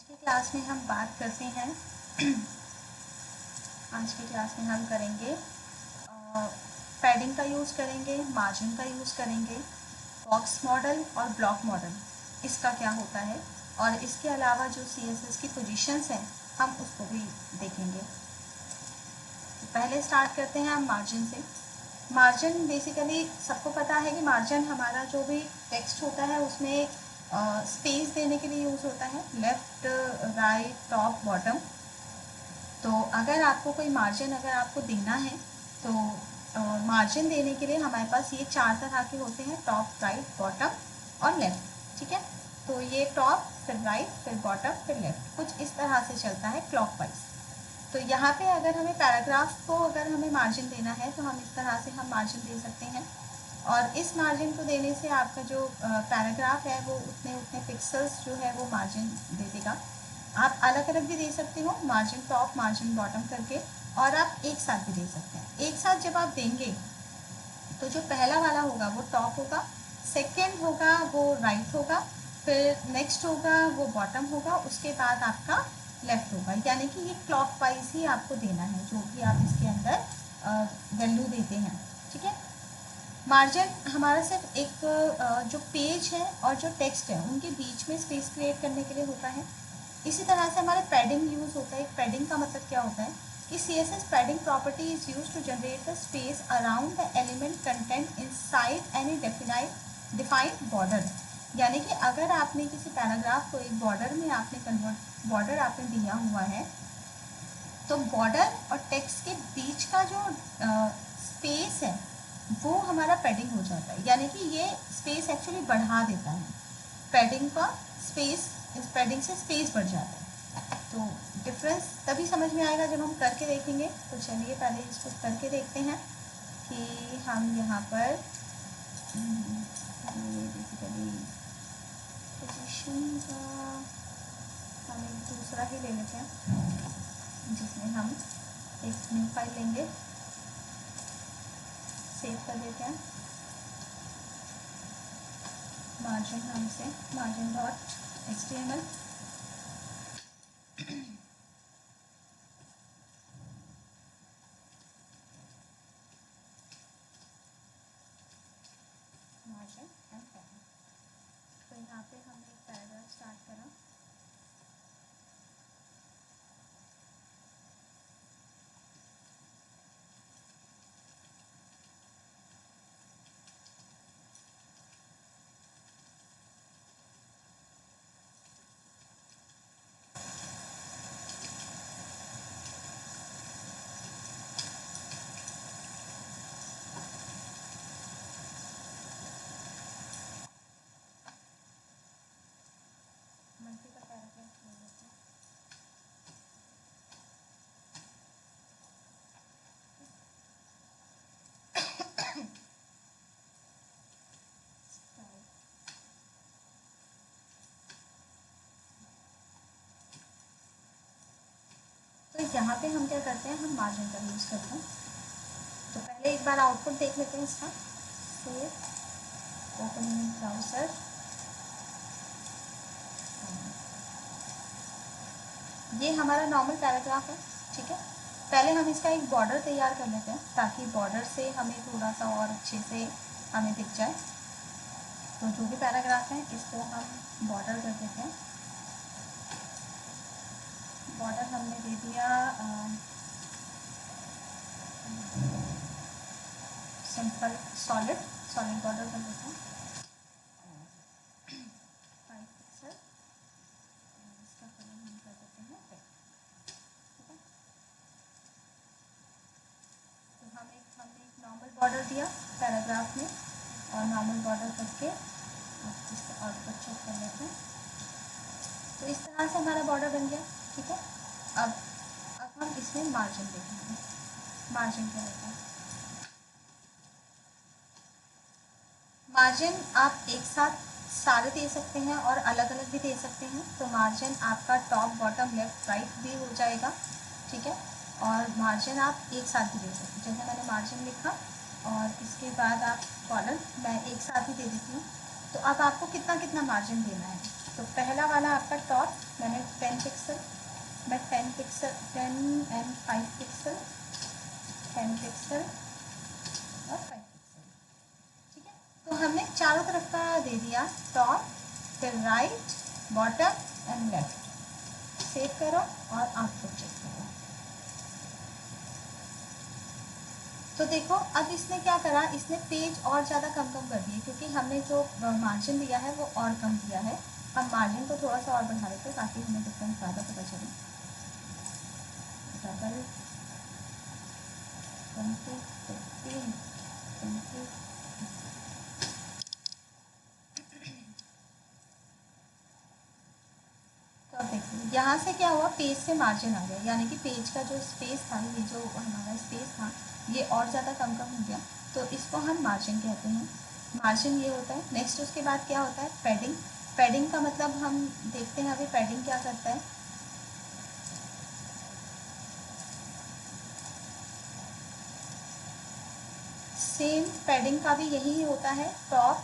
की क्लास में हम बात करते हैं आज की क्लास में हम करेंगे पैडिंग का यूज़ करेंगे, मार्जिन का यूज़ करेंगे, बॉक्स मॉडल और ब्लॉक मॉडल इसका क्या होता है, और इसके अलावा जो CSS की पोजीशंस हैं हम उसको भी देखेंगे। तो पहले स्टार्ट करते हैं हम मार्जिन से। मार्जिन बेसिकली सबको पता है कि मार्जिन हमारा जो भी टेक्स्ट होता है उसमें स्पेस देने के लिए यूज़ होता है, लेफ़्ट राइट टॉप बॉटम। तो अगर आपको कोई मार्जिन अगर आपको देना है तो मार्जिन देने के लिए हमारे पास ये 4 तरह के होते हैं, टॉप राइट बॉटम और लेफ़्ट। ठीक है, तो ये टॉप फिर राइट फिर बॉटम फिर लेफ़्ट, कुछ इस तरह से चलता है क्लॉकवाइज। तो यहाँ पे अगर हमें पैराग्राफ को अगर हमें मार्जिन देना है तो हम इस तरह से हम मार्जिन दे सकते हैं, और इस मार्जिन को देने से आपका जो पैराग्राफ है वो उतने उतने पिक्सल्स जो है वो मार्जिन दे देगा। आप अलग अलग भी दे सकते हो, मार्जिन टॉप मार्जिन बॉटम करके, और आप एक साथ भी दे सकते हैं। एक साथ जब आप देंगे तो जो पहला वाला होगा वो टॉप होगा, सेकेंड होगा वो राइट होगा, फिर नेक्स्ट होगा वो बॉटम होगा, उसके बाद आपका लेफ्ट होगा। यानी कि ये क्लॉक वाइज ही आपको देना है जो भी आप इसके अंदर वैल्यू देते हैं। ठीक है, मार्जिन हमारा सिर्फ एक जो पेज है और जो टेक्स्ट है उनके बीच में स्पेस क्रिएट करने के लिए होता है। इसी तरह से हमारा पैडिंग यूज़ होता है। पैडिंग का मतलब क्या होता है कि CSS padding property is use to generate the space around the element content inside any defined border. यानी कि अगर आपने किसी पैराग्राफ को एक बॉर्डर में आपने बॉर्डर आपने दिया हुआ है तो बॉर्डर और टेक्स्ट के बीच का जो स्पेस है वो हमारा पैडिंग हो जाता है। यानी कि ये स्पेस एक्चुअली बढ़ा देता है, पैडिंग का स्पेस, इस पैडिंग से स्पेस बढ़ जाता है। तो डिफरेंस तभी समझ में आएगा जब हम करके देखेंगे। तो चलिए पहले इसको करके देखते हैं कि हम यहाँ पर बेसिकली पोजीशन का हम एक दूसरा ही ले लेते हैं जिसमें हम एक न्यू फाइल लेंगे, सेव कर देते हैं मार्जिन नाम से, margin.html। Margin and padding. तो यहाँ पे हमने एक पैराग्राफ स्टार्ट करा। मंथली का पैराग्राफ ले लेते हैं। तो यहाँ पे हम क्या करते हैं, हम मार्जिन का यूज़ करते हैं। तो पहले एक बार आउटपुट देख लेते हैं इसका। Save, open in browser. ये हमारा नॉर्मल पैराग्राफ है। ठीक है, पहले हम इसका एक बॉर्डर तैयार कर लेते हैं ताकि बॉर्डर से हमें थोड़ा सा और अच्छे से हमें दिख जाए। तो जो भी पैराग्राफ है इसको हम बॉर्डर कर देते हैं। बॉर्डर हमने दे दिया सिंपल सॉलिड बॉर्डर कर देते हैं, 5 पिक्सल। इसका कलर हम कर देते हैं रेड। ठीक है, तो हमने एक नॉर्मल बॉर्डर दिया पैराग्राफ में, और नॉर्मल बॉर्डर करके इसका आउटपुट चेक कर लेते हैं। तो इस तरह से हमारा बॉर्डर बन गया। ठीक है, अब हम इसमें मार्जिन देखेंगे। मार्जिन क्या होता है? मार्जिन आप एक साथ सारे दे सकते हैं और अलग अलग भी दे सकते हैं। तो मार्जिन आपका टॉप बॉटम लेफ्ट राइट भी हो जाएगा। ठीक है, और मार्जिन आप एक साथ भी दे सकते हैं। जैसे मैंने मार्जिन लिखा और इसके बाद आप कॉलम मैं एक साथ ही दे देती हूँ। तो अब आपको कितना कितना मार्जिन देना है तो पहला वाला आपका टॉप मैंने 10 पिक्सल, मैं 10 पिक्सल 10 एंड 5 पिक्सल, 10 पिक्सल और 5 पिक्सल, ठीक है। तो हमने चारों तरफ का दे दिया, टॉप, फिर right, bottom and left. Save करो और आउटपुट चेक करो। तो देखो अब इसने क्या करा, इसने पेज और ज़्यादा कम कर दिए, क्योंकि हमने जो मार्जिन दिया है वो और कम दिया है। हम मार्जिन को थोड़ा सा और बढ़ा देते हैं ताकि हमें डिफरेंस ज़्यादा पता चले। डबल 20 15 20। तो अब देखिए यहाँ से क्या हुआ, पेज से मार्जिन आ गया, यानी कि पेज का जो स्पेस था, ये जो हमारा स्पेस था ये और ज़्यादा कम हो गया। तो इसको हम मार्जिन कहते हैं। मार्जिन ये होता है। नेक्स्ट उसके बाद क्या होता है, पैडिंग। पैडिंग का मतलब हम देखते हैं अभी पैडिंग क्या करता है। सेम पैडिंग का भी यही होता है, top,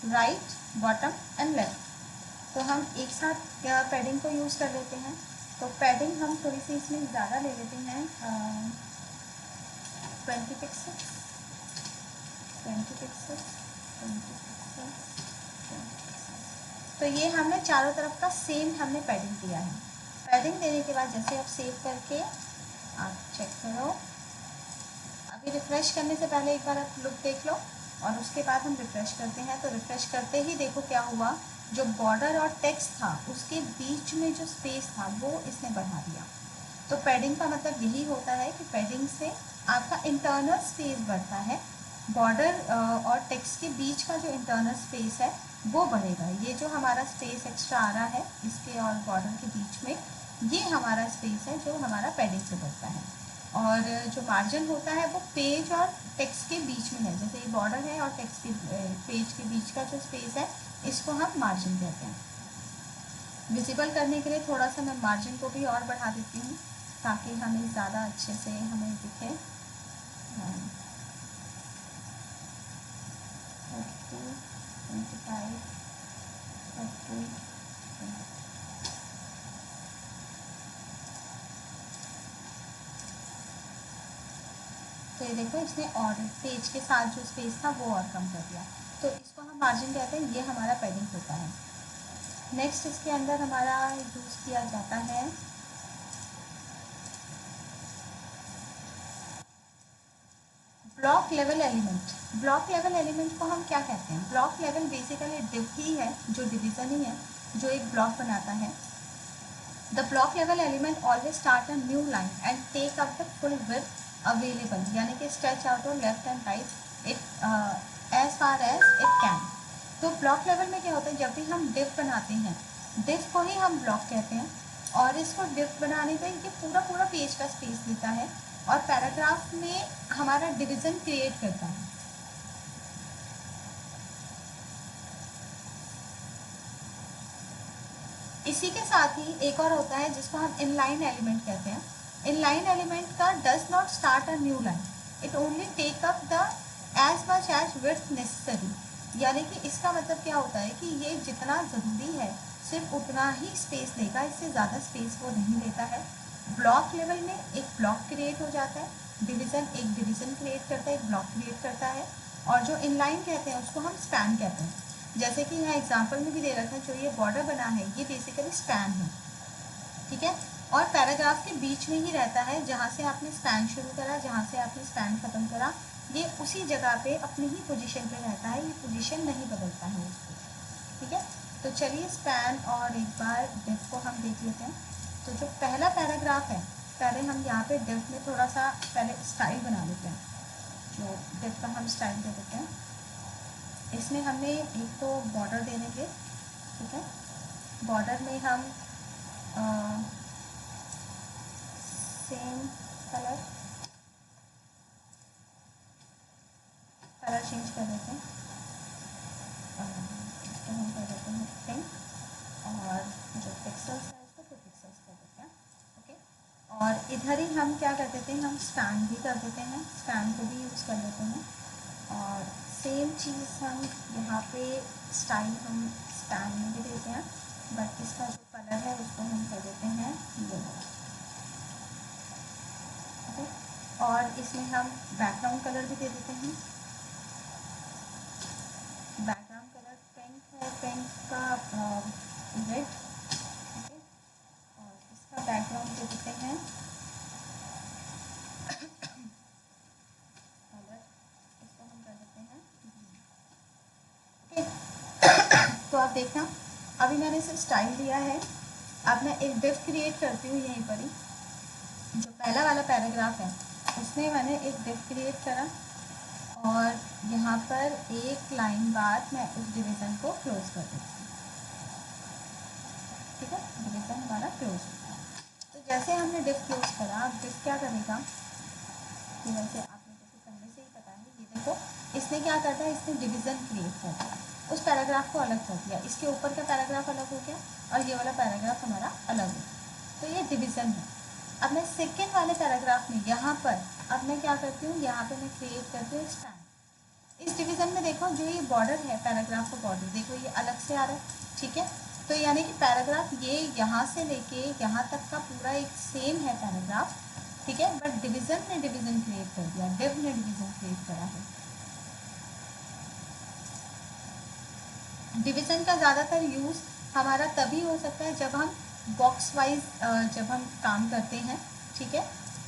right, bottom and left. तो हम एक साथ पैडिंग को यूज़ कर लेते हैं। तो पैडिंग हम थोड़ी सी इसमें ज़्यादा ले लेते हैं, 20 पिक्सल, 20 पिक्सल, 20 पिक्सल, 20 पिक्सल। तो ये हमने चारों तरफ का सेम हमने पैडिंग दिया है। पैडिंग देने के बाद जैसे आप सेव करके आप चेक करो, अभी रिफ़्रेश करने से पहले एक बार आप लुक देख लो और उसके बाद हम रिफ़्रेश करते हैं। तो रिफ़्रेश करते ही देखो क्या हुआ, जो बॉर्डर और टेक्स्ट था उसके बीच में जो स्पेस था वो इसने बढ़ा दिया। तो पैडिंग का मतलब यही होता है कि पैडिंग से आपका इंटरनल स्पेस बढ़ता है, बॉर्डर और टेक्स्ट के बीच का जो इंटरनल स्पेस है वो बढ़ेगा। ये जो हमारा स्पेस एक्स्ट्रा आ रहा है इसके और बॉर्डर के बीच में, ये हमारा स्पेस है जो हमारा पैडिंग से बढ़ता है। और जो मार्जिन होता है वो पेज और टेक्स्ट के बीच में है, जैसे ये बॉर्डर है और टेक्स्ट के पेज के बीच का जो स्पेस है इसको हम मार्जिन कहते हैं। विजिबल करने के लिए थोड़ा सा मैं मार्जिन को भी और बढ़ा देती हूँ ताकि हमें ज़्यादा अच्छे से हमें दिखे। 30, 25, 30। तो ये देखो इसने और पेज के साथ जो स्पेस था वो और कम कर दिया। तो इसको हम मार्जिन कहते हैं, ये हमारा पैडिंग होता है। नेक्स्ट इसके अंदर हमारा यूज़ किया जाता है block level element. Block level element को हम क्या कहते हैं, ब्लॉक लेवल बेसिकली डिव ही है, जो डिवीज़न ही है जो एक ब्लॉक बनाता है। The block level element always start a new line and take up the full width available, यानी कि स्ट्रेच आउट और left and right it as far as it can. तो ब्लॉक लेवल में क्या होता है, जब भी हम डिव बनाते हैं, डिव को ही हम ब्लॉक कहते हैं। और इसको डिव बनाने पे ये पूरा पूरा पेज का स्पेस लेता है और पैराग्राफ में हमारा डिवीज़न क्रिएट करता है। इसी के साथ ही एक और होता है जिसको हम इनलाइन एलिमेंट कहते हैं। इनलाइन एलिमेंट का does not start a new line, it only take up the as much as width necessary. यानी कि इसका मतलब क्या होता है कि ये जितना ज़रूरी है सिर्फ उतना ही स्पेस लेगा, इससे ज़्यादा स्पेस वो नहीं लेता है। ब्लॉक लेवल में एक ब्लॉक क्रिएट हो जाता है, डिवीज़न एक डिवीज़न क्रिएट करता है, एक ब्लॉक क्रिएट करता है। और जो इनलाइन कहते हैं उसको हम स्पैन कहते हैं। जैसे कि यहाँ एग्जाम्पल में भी दे रखा है, जो ये बॉर्डर बना है ये बेसिकली स्पैन है, ठीक है। और पैराग्राफ के बीच में ही रहता है, जहाँ से आपने स्पैन शुरू करा, जहाँ से आपने स्पैन ख़त्म करा, ये उसी जगह पे अपनी ही पोजीशन पे रहता है, ये पोजीशन नहीं बदलता है उसको, ठीक है। तो चलिए स्पैन और एक बार डिव को हम देख लेते हैं। तो जो पहला पैराग्राफ है, पहले हम यहाँ पे डिव में थोड़ा सा पहले स्टाइल बना लेते हैं। जो डिव का हम स्टाइल दे देते हैं, इसमें हमें एक तो बॉर्डर दे देंगे, ठीक है। बॉर्डर में हम सेम कलर चेंज कर देते हैं, इसको हम कर देते हैं पिंक और जो पिक्सल्स है उसको 2 पिक्सल्स कर देते हैं, ओके। और इधर ही हम क्या कर देते हैं, हम स्पैन भी कर देते हैं, स्पैन को भी यूज़ कर लेते हैं। और सेम चीज़ हम यहाँ पे स्टाइल हम स्पैन में भी देते हैं, बट इसका जो कलर है उसको हम कर देते हैं येलो। ओके, और इसमें हम बैकग्राउंड कलर भी दे देते हैं। बैकग्राउंड कलर पिंक है, पिंक का रेड। ओके, और इसका बैकग्राउंड दे देते हैं कलर, इसको हम कर देते हैं ग्रीन। तो आप देखना, अभी मैंने इसे स्टाइल दिया है। अब मैं एक डिव क्रिएट करती हूँ यहीं पर ही। जो पहला वाला पैराग्राफ है उसमें मैंने एक डिव क्रिएट करा और यहाँ पर एक लाइन बाद मैं उस डिवीज़न को क्लोज कर देती हूँ। ठीक है, डिवीज़न हमारा क्लोज हो गया। तो जैसे हमने डिव क्लोज करा, अब डिव क्या करेगा कि वैसे आप लोगों को पहले से ही पता है, ये देखो इसने क्या करता है, इसने डिवीज़न क्रिएट कर दिया, उस पैराग्राफ को अलग कर दिया, इसके ऊपर का पैराग्राफ अलग हो गया और ये वाला पैराग्राफ हमारा अलग हो गया। तो ये डिवीज़न है। अब मैं सेकेंड वाले पैराग्राफ में यहाँ पर अब मैं क्या करती हूँ, यहाँ पे मैं क्रिएट करती हूँ स्टैंड। इस डिवीज़न में देखो जो ये बॉर्डर है, पैराग्राफ का बॉर्डर देखो ये अलग से आ रहा है। ठीक है, तो यानी कि पैराग्राफ ये यहाँ से लेके यहाँ तक का पूरा एक सेम है पैराग्राफ। ठीक है, बट डिवीज़न ने डिवीज़न क्रिएट कर दिया, डिव ने डिवीज़न क्रिएट करा है। डिवीज़न का ज़्यादातर यूज़ हमारा तभी हो सकता है जब हम बॉक्स वाइज जब हम काम करते हैं। ठीक है,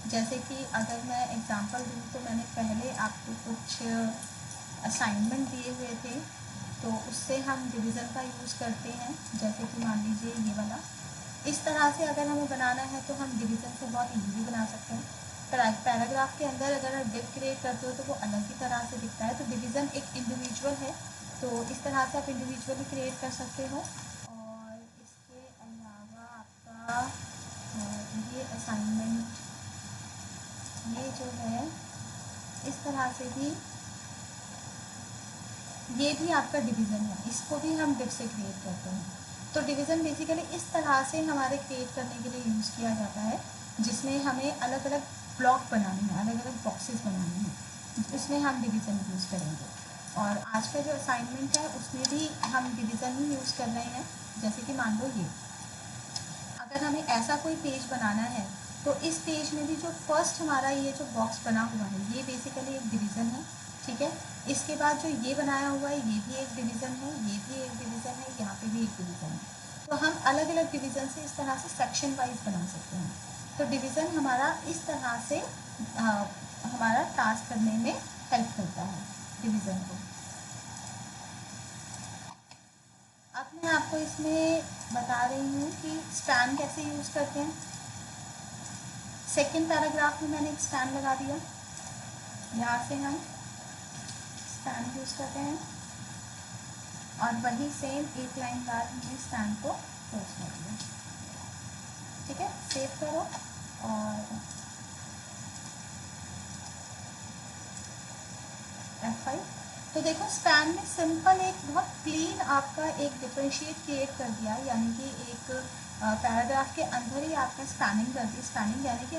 जैसे कि अगर मैं एग्जांपल दूँ तो मैंने पहले आपको कुछ असाइनमेंट दिए हुए थे, तो उससे हम डिवीज़न का यूज़ करते हैं। जैसे कि मान लीजिए ये वाला, इस तरह से अगर हमें बनाना है तो हम डिवीज़न से बहुत ईजीली बना सकते हैं। पैराग्राफ के अंदर अगर आप डिव क्रिएट करते हो तो वो अलग ही तरह से दिखता है, तो डिवीज़न एक इंडिविजुअल है, तो इस तरह से आप इंडिविजुअली क्रिएट कर सकते हो। और इसके अलावा आपका ये असाइनमेंट ये जो है इस तरह से भी, ये भी आपका डिवीज़न है, इसको भी हम डिव से क्रिएट करते हैं। तो डिवीज़न बेसिकली इस तरह से हमारे क्रिएट करने के लिए यूज़ किया जाता है, जिसमें हमें अलग अलग ब्लॉक बनाने हैं, अलग अलग बॉक्सेस बनाने हैं, इसमें हम डिवीज़न यूज़ करेंगे। और आज का जो असाइनमेंट है उसमें भी हम डिवीज़न ही यूज़ कर रहे हैं। जैसे कि मान लो ये, अगर हमें ऐसा कोई पेज बनाना है तो इस पेज में भी जो फर्स्ट हमारा ये जो बॉक्स बना हुआ है ये बेसिकली एक डिवीज़न है। ठीक है, इसके बाद जो ये बनाया हुआ है ये भी एक डिवीज़न है, ये भी एक डिवीज़न है, यहाँ पे भी एक डिवीज़न है। तो हम अलग अलग डिवीज़न से इस तरह से सेक्शन वाइज बना सकते हैं। तो डिवीज़न हमारा इस तरह से हमारा टास्क करने में हेल्प करता है डिवीज़न को। अब मैं आपको इसमें बता रही हूँ कि स्पैन कैसे यूज़ करते हैं। सेकेंड पैराग्राफ में मैंने एक स्पैन लगा दिया, यहाँ से हम स्पैन यूज़ करते हैं और वही सेम एक लाइन बाद हमने स्पैन को क्लोज कर दिया। ठीक है, सेव करो और F5। तो देखो स्पैन में सिंपल एक बहुत क्लीन आपका एक डिफरेंशिएट क्रिएट कर दिया, यानी कि एक पैराग्राफ के अंदर ही आपने स्पैनिंग कर दी। स्पैनिंग यानी कि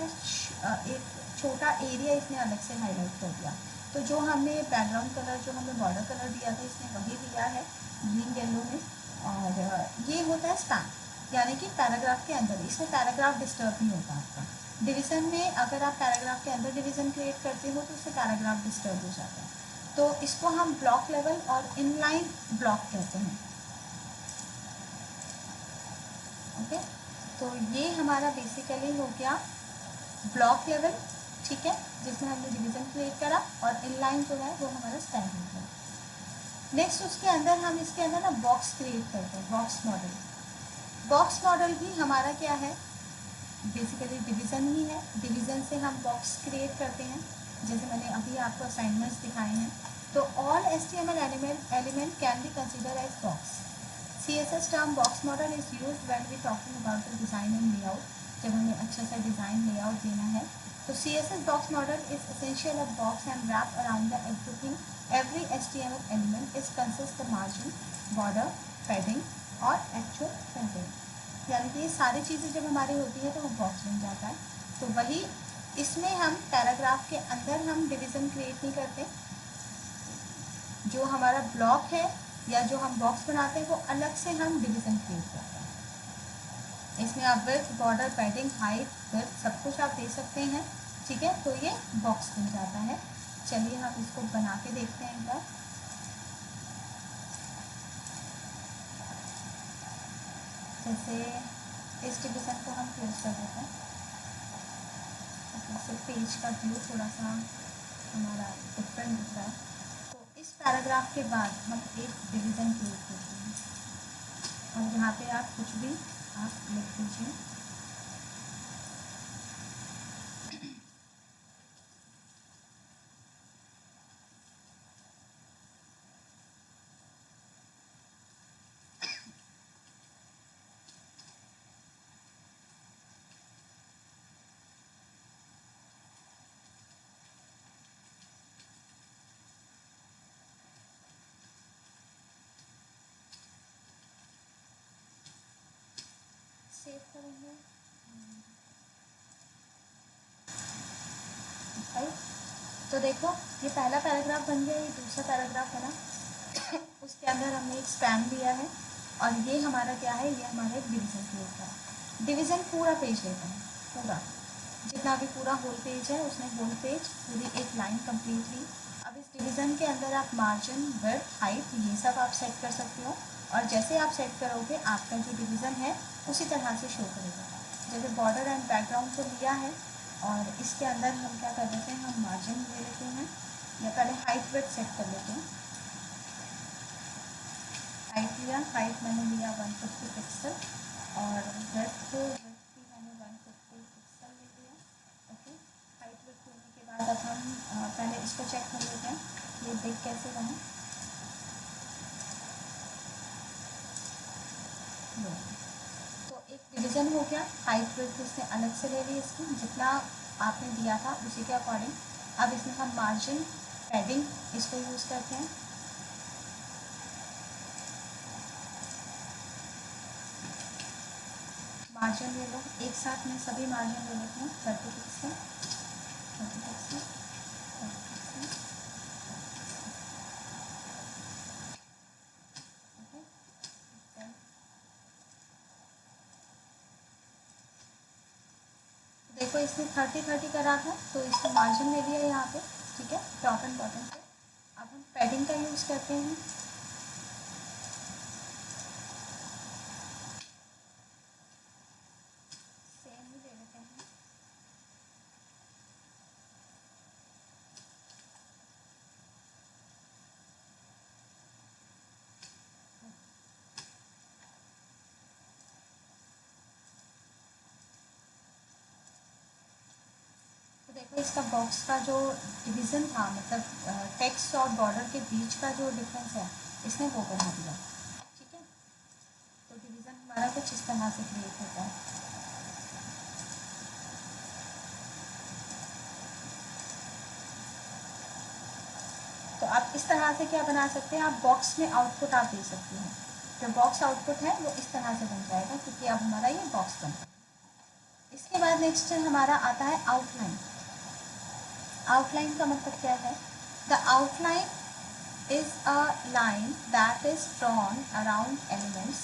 एक छोटा एरिया इसने अलग से हाईलाइट कर दिया। तो जो हमने बैकग्राउंड कलर, जो हमने बॉर्डर कलर दिया था, इसने वही दिया है ग्रीन येलो में। और ये होता है स्पैन, यानी कि पैराग्राफ के अंदर, इसमें पैराग्राफ डिस्टर्ब नहीं होता आपका। डिवीज़न में अगर आप पैराग्राफ के अंदर डिवीज़न क्रिएट करते हो तो उससे पैराग्राफ डिस्टर्ब हो जाता है। तो इसको हम ब्लॉक लेवल और इनलाइन ब्लॉक कहते हैं। ओके, तो ये हमारा बेसिकली हो गया ब्लॉक लेवल। ठीक है, जिसमें हमने डिवीज़न क्रिएट करा, और इनलाइन जो है वो हमारा स्टैंड हो गया। नेक्स्ट उसके अंदर हम इसके अंदर ना बॉक्स क्रिएट करते हैं, बॉक्स मॉडल। बॉक्स मॉडल भी हमारा क्या है, बेसिकली डिवीज़न ही है। डिवीज़न से हम बॉक्स क्रिएट करते हैं, जैसे मैंने अभी आपको असाइनमेंट्स दिखाए हैं। तो all HTML element can be considered as box. CSS term box model is used when we talking about the design and layout. जब हमें अच्छा सा डिज़ाइन लेआउट देना है तो CSS box model is essential of box and wrap around the everything. Every HTML element is consist the margin, border, padding और actual content. यानी कि ये सारी चीज़ें जब हमारी होती है तो वो बॉक्स बन जाता है। तो वही इसमें हम पैराग्राफ के अंदर हम डिवीज़न क्रिएट नहीं करते, जो हमारा ब्लॉक है या जो हम बॉक्स बनाते हैं वो अलग से हम डिवीज़न क्रिएट करते हैं। इसमें आप width, border, padding, height, width सब कुछ आप दे सकते हैं। ठीक है, तो ये बॉक्स बन जाता है। चलिए हम इसको बना के देखते हैं एक बार। जैसे इस डिवीज़न को हम क्लोज कर देते हैं, जैसे पेज का व्यू थोड़ा सा हमारा डिफरेंट दिख रहा है। तो इस पैराग्राफ के बाद हम एक डिवीज़न क्रिएट करते हैं और यहाँ पे आप कुछ भी आप लिख दीजिए। सेव करेंगे राइट। तो देखो ये पहला पैराग्राफ बन गया, ये दूसरा पैराग्राफ है ना, उसके अंदर हमने एक स्पैन लिया है और ये हमारा क्या है, ये हमारा एक डिवीज़न क्रिएट का है। डिवीज़न पूरा पेज लेता है, पूरा जितना भी पूरा होल पेज है उसने होल पेज पूरी एक लाइन कम्प्लीटली। अब इस डिवीज़न के अंदर आप मार्जिन, विड्थ, हाइट ये सब आप सेट कर सकते हो और जैसे आप सेट करोगे आपका जो डिवीज़न है उसी तरह से शो करेगा। जैसे बॉर्डर एंड बैकग्राउंड को लिया है और इसके अंदर हम क्या कर देते हैं, हम मार्जिन ले लेते हैं या पहले हाइट विड्थ सेट कर लेते हैं। हाइट लिया, हाइट मैंने लिया 150 पिक्सल और विड्थ भी मैंने 150 पिक्सल ले लिया। ओके, हाइट विड्थ लेने के बाद अब हम पहले इसको चेक कर लेते हैं ये दिख कैसे बना। तो एक डिवीज़न हो गया, हाइट विड्थ इसने अलग से ले ली, इसकी जितना आपने दिया था उसी के अकॉर्डिंग। अब इसमें हम मार्जिन, पैडिंग इसको यूज़ करते हैं। मार्जिन ले लो, एक साथ में सभी मार्जिन ले लेते हैं 30 पिक्सल, 30 पिक्सल, 30 पिक्सल। ओके, देखो इसने 30-30 करा था तो इसको मार्जिन ले लिया यहाँ पे। ठीक है, टॉप एंड बॉटम पे। अब हम पैडिंग का यूज़ करते हैं। सेम ही ले लेते हैं। तो देखो इसका बॉक्स का जो डिवीज़न था, मतलब टेक्स्ट और बॉर्डर के बीच का जो डिफरेंस है इसने वो बना दिया। ठीक है, तो डिवीज़न हमारा कुछ इस तरह से क्रिएट होता है। तो आप इस तरह से क्या बना सकते हैं, आप बॉक्स में आउटपुट आप दे सकते हैं। जो बॉक्स आउटपुट है वो इस तरह से बन जाएगा क्योंकि अब हमारा ये बॉक्स बन गया। इसके बाद नेक्स्ट हमारा आता है आउटलाइन। आउटलाइन का मतलब क्या है, the outline is a line that is drawn around elements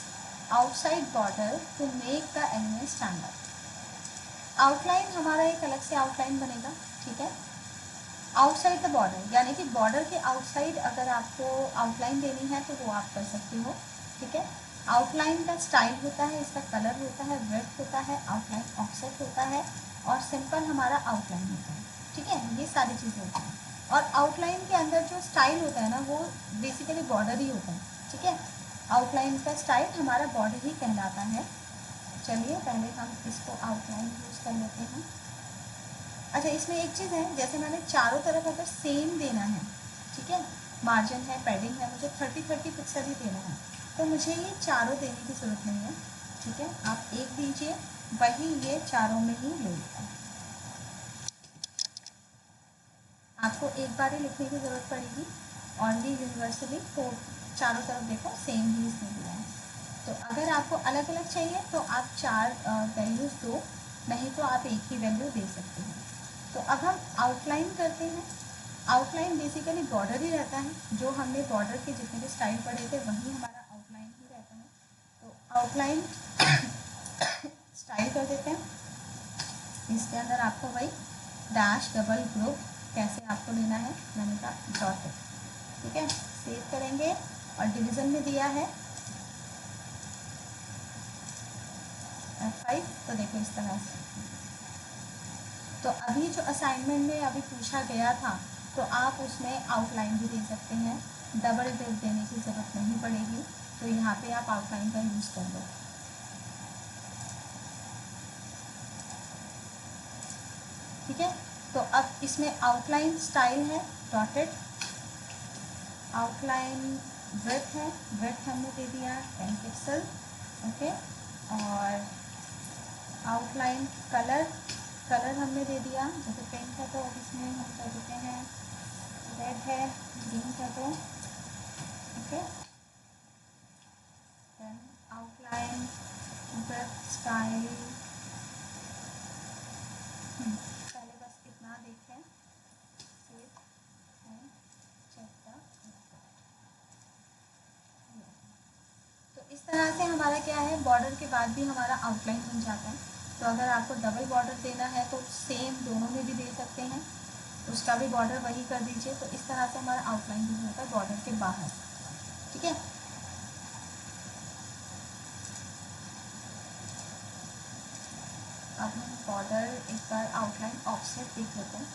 outside border to make the element stand out. Outline हमारा एक अलग से आउटलाइन बनेगा। ठीक है, आउटसाइड द बॉर्डर यानी कि बॉर्डर के आउटसाइड अगर आपको आउटलाइन देनी है तो वो आप कर सकते हो। ठीक है, आउटलाइन का स्टाइल होता है, इसका कलर होता है, विड्थ होता है, आउटलाइन ऑफसेट होता है और सिंपल हमारा आउटलाइन होता है। ठीक है, ये सारी चीज़ें होती हैं और आउटलाइन के अंदर जो स्टाइल होता है ना वो बेसिकली बॉर्डर ही होता है। ठीक है, आउटलाइन का स्टाइल हमारा बॉर्डर ही कहलाता है। चलिए पहले हम इसको आउटलाइन यूज़ कर लेते हैं। अच्छा, इसमें एक चीज़ है, जैसे मैंने चारों तरफ अगर सेम देना है, ठीक है, मार्जिन है, पैडिंग है, मुझे 30-30 पिक्सल ही देना है तो मुझे ये चारों देने की ज़रूरत नहीं है। ठीक है, आप एक दीजिए, वही ये चारों में ही ले लेता है। आपको एक बार ही लिखने की ज़रूरत पड़ेगी ओनली यूनिवर्सली, तो चारों तरफ देखो सेम ही इसने दिया है। तो अगर आपको अलग अलग चाहिए तो आप 4 वैल्यूज़ दो, नहीं तो आप एक ही वैल्यू दे सकते हैं। तो अब हम आउटलाइन करते हैं। आउटलाइन बेसिकली बॉर्डर ही रहता है, जो हमने बॉर्डर के जितने भी स्टाइल पढ़े थे वही हमारा आउटलाइन ही रहता है। तो आउटलाइन स्टाइल कर देते हैं। इसके अंदर आपको वही डैश डबल ग्रुप कैसे आपको लेना है, मैंने कहा डॉट, ठीक है। सेव करेंगे और डिवीज़न में दिया है F5, तो देखो इस तरह से। तो अभी जो असाइनमेंट में अभी पूछा गया था, तो आप उसमें आउटलाइन भी दे सकते हैं, डबल टिक देने की ज़रूरत नहीं पड़ेगी, तो यहाँ पे आप आउटलाइन का यूज़ कर लो, ठीक है। तो अब इसमें आउटलाइन स्टाइल है डॉटेड, आउटलाइन विड्थ है, विड्थ हमने दे दिया 10 पिक्सल, ओके। और आउटलाइन कलर, कलर हमने दे दिया, जैसे पेंट है तो इसमें हम कर देते हैं रेड है, ग्रीन कर दो, okay. Then outline width style, पहले बस इतना देखें, सेव एंड चेक द। तो इस तरह से हमारा क्या है, बॉर्डर के बाद भी हमारा आउटलाइन बन जाता है। तो अगर आपको डबल बॉर्डर देना है तो सेम दोनों में भी दे सकते हैं, उसका भी बॉर्डर वही कर दीजिए। तो इस तरह से हमारा आउटलाइन भी होता है बॉर्डर के बाहर, ठीक है। अब हम बॉर्डर एक बार आउटलाइन ऑफसेट देख लेते हैं।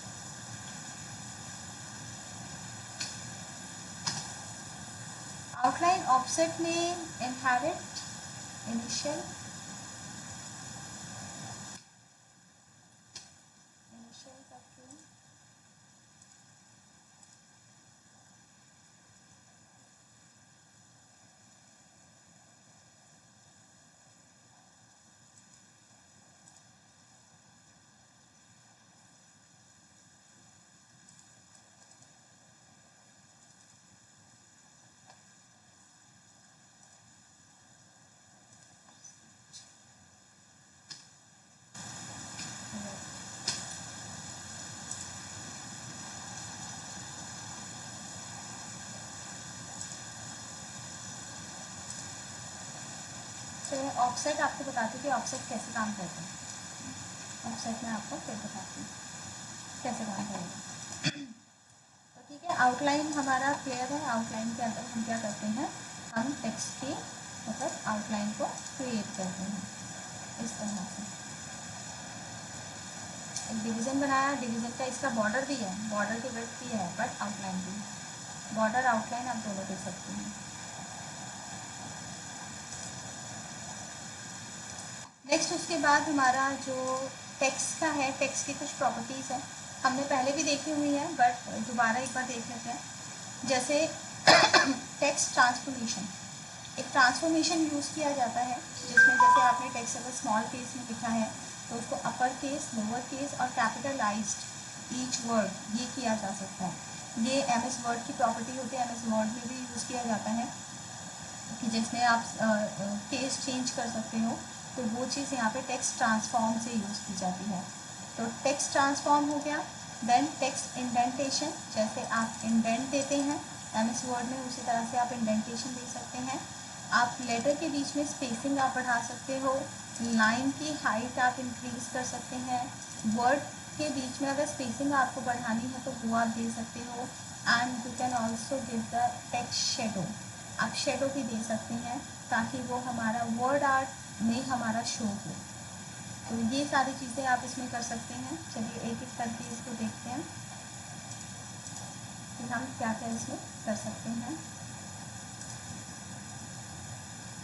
आउटलाइन ऑफसेट में इनहेरिट, इनिशियल, इनिशियल करके चलिए ऑफसेट आपको बताती हूँ कि ऑफसेट कैसे काम करते हैं। ऑफसेट में आपको फिर बताती हूँ कैसे काम करेगा। तो ठीक है, आउटलाइन हमारा क्लियर है। आउटलाइन के अंदर हम क्या करते हैं, हम टेक्स्ट की मतलब आउटलाइन को क्रिएट करते हैं इस तरह से। एक डिवीज़न बनाया, डिवीज़न का इसका बॉर्डर भी है, बॉर्डर की विड्थ भी है, बट आउटलाइन भी है। बॉर्डर आउटलाइन आप दोनों दे सकते हैं। नेक्स्ट उसके बाद हमारा जो टेक्स्ट का है, टेक्स्ट की कुछ प्रॉपर्टीज़ हैं, हमने पहले भी देखी हुई है बट दोबारा एक बार देख लेते हैं। जैसे टेक्स्ट ट्रांसफॉर्मेशन, एक ट्रांसफॉर्मेशन यूज़ किया जाता है जिसमें जैसे आपने टेक्स्ट अगर स्मॉल केस में लिखा है तो उसको अपर केस, लोअर केस और कैपिटलाइज्ड ईच वर्ड ये किया जा सकता है। ये एमएस वर्ड की प्रॉपर्टी होती है, एमएस वर्ड में भी यूज़ किया जाता है कि जिसमें आप केस चेंज कर सकते हो, तो वो चीज़ यहाँ पे टेक्स्ट ट्रांसफॉर्म से यूज़ की जाती है। तो टेक्स्ट ट्रांसफॉर्म हो गया। देन टेक्स्ट इंडेंटेशन, जैसे आप इंडेंट देते हैं एमएस वर्ड में, उसी तरह से आप इंडेंटेशन दे सकते हैं। आप लेटर के बीच में स्पेसिंग आप बढ़ा सकते हो, लाइन की हाइट आप इंक्रीज कर सकते हैं, वर्ड के बीच में अगर स्पेसिंग आपको बढ़ानी है तो वो आप दे सकते हो। And you can also give the text shadow, आप शेडो भी दे सकते हैं ताकि वो हमारा वर्ड आर्ट में हमारा शो हो। तो ये सारी चीज़ें आप इसमें कर सकते हैं। चलिए एक एक करके इसको देखते हैं कि हम क्या क्या इसमें कर सकते हैं।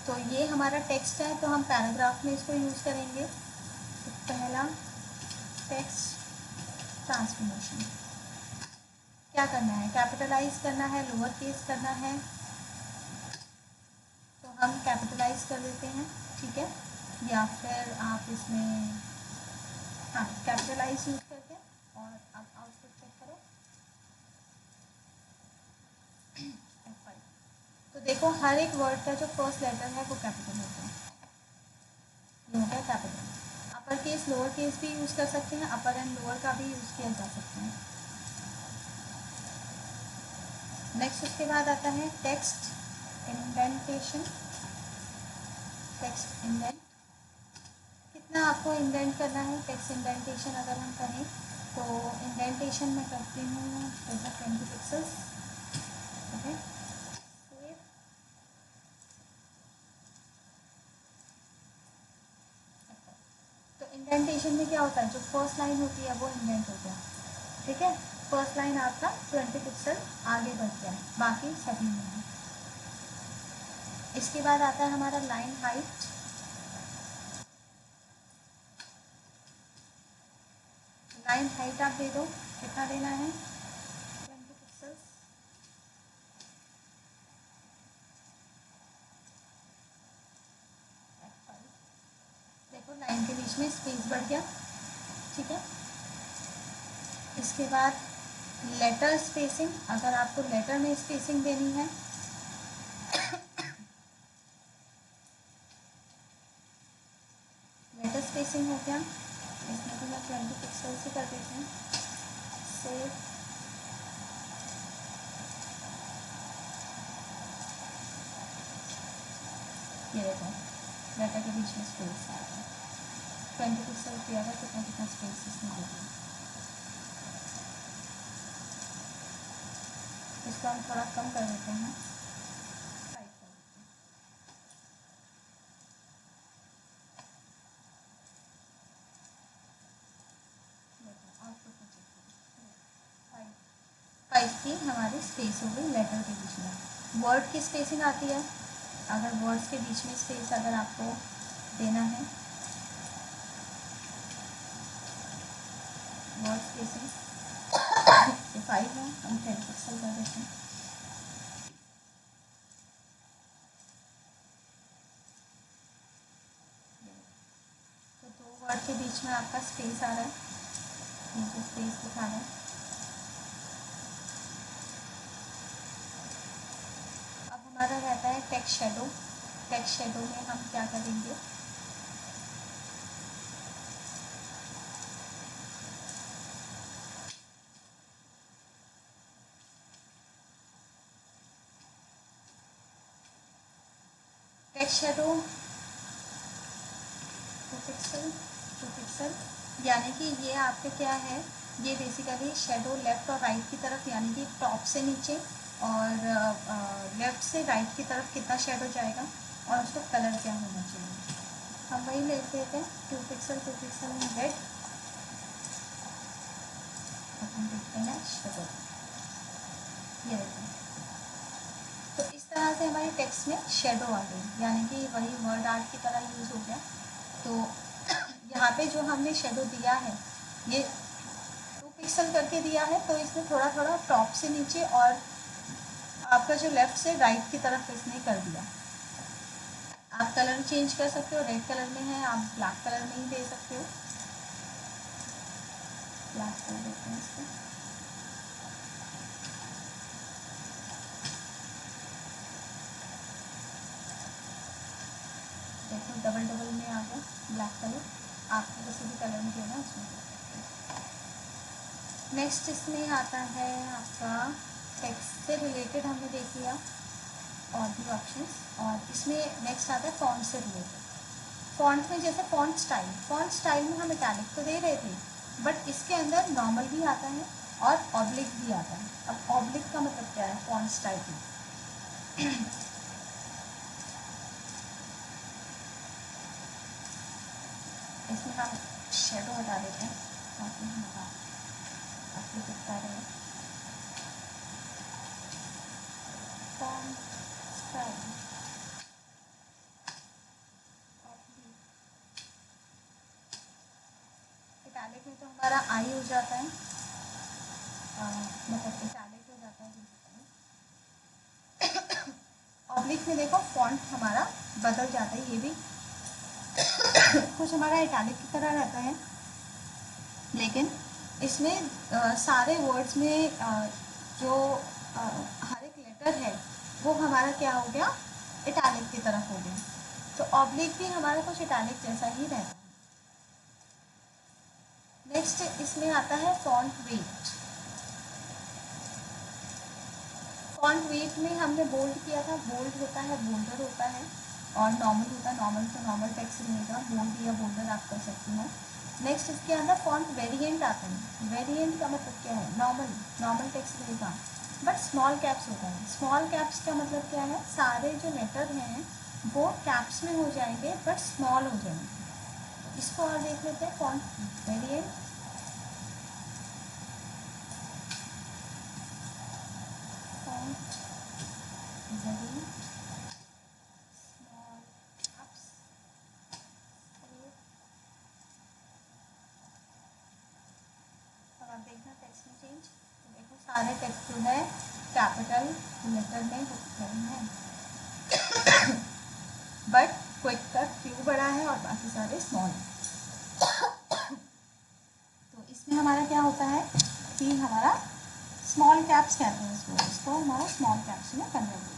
तो ये हमारा टेक्स्ट है, तो हम पैराग्राफ में इसको यूज़ करेंगे। तो पहला टेक्स्ट ट्रांसफॉर्मेशन, क्या करना है, कैपिटलाइज करना है, लोअर केस करना है, तो हम कैपिटलाइज कर देते हैं, ठीक है। या फिर आप इसमें हाँ कैपिटलाइज यूज़ करते हैं। और अब आउटपुट चेक करो F5, तो देखो हर एक वर्ड का जो फर्स्ट लेटर है वो कैपिटल होता है, ये होता है capital. Upper case lower case भी यूज़ कर सकते हैं, अपर एंड लोअर का भी यूज़ किया जा सकता है। नेक्स्ट उसके बाद आता है टेक्स्ट इंडेंटेशन, टेक्स्ट इंडेंट कितना आपको इंडेंट करना है, टेक्स्ट इंडेंटेशन अगर हम करें तो इंडेंटेशन में करती हूँ 20 पिक्सल्स। ओके, तो इंडेंटेशन में क्या होता है, जो फर्स्ट लाइन होती है वो इंडेंट हो गया, ठीक है। फर्स्ट लाइन आपका 20 पिक्सल आगे बढ़ गया, बाकी सभी में है। इसके बाद आता है हमारा लाइन हाइट। लाइन हाइट आप दे दो, कितना देना है, 20 पिक्सल्स। देखो लाइन के बीच में स्पेस बढ़ गया, ठीक है। इसके बाद लेटर स्पेसिंग, अगर आपको लेटर में स्पेसिंग देनी है लेटर स्पेसिंग हो गया, इसमें तो मैं 20 पिक्सल से कर देती हूँ। सेव, ये देखो लेटर के बीच में स्पेस आ गया, 20 पिक्सल किया था, कितना कितना स्पेस इसमें दे दिया। इसको हम थोड़ा कम कर देते हैं, 5 कर देते हैं। देखो आउटपुट में चेक करो, 5 की हमारी स्पेस हो गई लेटर के बीच में। वर्ड की स्पेसिंग आती है, अगर वर्ड्स के बीच में स्पेस अगर आपको देना है, वर्ड स्पेसिंग 5 है, हम 10 पिक्सल कर देते हैं। तो 2 वर्ड के बीच में आपका स्पेस आ रहा है, ये जो स्पेस दिखा रहा है। अब हमारा रहता है टेक्स्ट शेडो। टेक्स्ट शेडो में हम क्या करेंगे, टेक्स्ट शेडो 2 पिक्सल, यानी कि ये आपके क्या है, ये बेसिकली शेडो लेफ़्ट और राइट की तरफ, यानी कि टॉप से नीचे और लेफ़्ट से राइट की तरफ कितना शेडो जाएगा और उसका कलर क्या होना चाहिए। हम वही ले लेते हैं 2 पिक्सल में रेड, अब हम देखते हैं शेडो, ये देखो। तो इस तरह से हमारे टेक्स्ट में शेडो आ गई, यानी कि वही वर्ड आर्ट की तरह यूज़ हो गया। तो यहाँ पे जो हमने शेडो दिया है ये 2 पिक्सल करके दिया है, तो इसने थोड़ा थोड़ा टॉप से नीचे और आपका जो लेफ़्ट से राइट की तरफ इसने कर दिया। आप कलर चेंज कर सकते हो, रेड कलर में है, आप ब्लैक कलर में ही दे सकते हो। ब्लैक कर देते हैं इसको, देखो डबल डबल में आ गया ब्लैक कलर, आपको किसी भी कलर में देना उसमें। नेक्स्ट इसमें आता है आपका टेक्स्ट से रिलेटेड, हमने देख लिया और भी ऑप्शंस, और इसमें नेक्स्ट आता है फॉन्ट से रिलेटेड। फॉन्ट में जैसे फॉन्ट स्टाइल में हम इटैलिक तो दे रहे थे, बट इसके अंदर नॉर्मल भी आता है और ऑब्लिक भी आता है। अब ऑब्लिक का मतलब क्या है फॉन्ट स्टाइल में, इसमें हम शेडो हटा देते हैं ताकि हमारा आपको दिखता रहे। फॉन्ट स्टाइल इटैलिक में तो हमारा आई हो जाता है, मतलब इटैलिक हो जाता है। ऑब्लिक में देखो फॉन्ट हमारा बदल जाता है, ये भी कुछ हमारा इटैलिक की तरह रहता है, लेकिन इसमें सारे वर्ड्स में जो हर एक लेटर है वो हमारा क्या हो गया, इटैलिक की तरफ हो गया। तो ऑब्लिक भी हमारा कुछ इटैलिक जैसा ही रहता है। नेक्स्ट इसमें आता है फॉन्ट वेट। फॉन्ट वेट में हमने बोल्ड किया था, बोल्ड होता है, बोल्डर होता है, और नॉर्मल होता है, नॉर्मल तो नॉर्मल टेक्स्ट रहेगा, बोल्ड या बोल्डर आप कर सकती हैं। नेक्स्ट इसके अंदर फॉन्ट वेरिएंट आते हैं। वेरिएंट का मतलब क्या है, नॉर्मल नॉर्मल टेक्स्ट रहेगा बट स्मॉल कैप्स होता है। स्मॉल कैप्स का मतलब क्या है, सारे जो लेटर हैं वो कैप्स में हो जाएंगे बट स्मॉल हो जाएंगे। इसको और देख लेते हैं, font variant, font variant, small caps. अब आप देखना टेक्स्ट में चेंज, तो देखो सारे टेक्स्ट जो है कैपिटल लेटर में हो गए हैं बट क्विक कट क्यू बड़ा है और बाकी सारे स्मॉल है। तो इसमें हमारा क्या होता है कि हमारा स्मॉल कैप्स कहते हैं इसको हमारा स्मॉल कैप्स में कन्वर्ट हो जाए।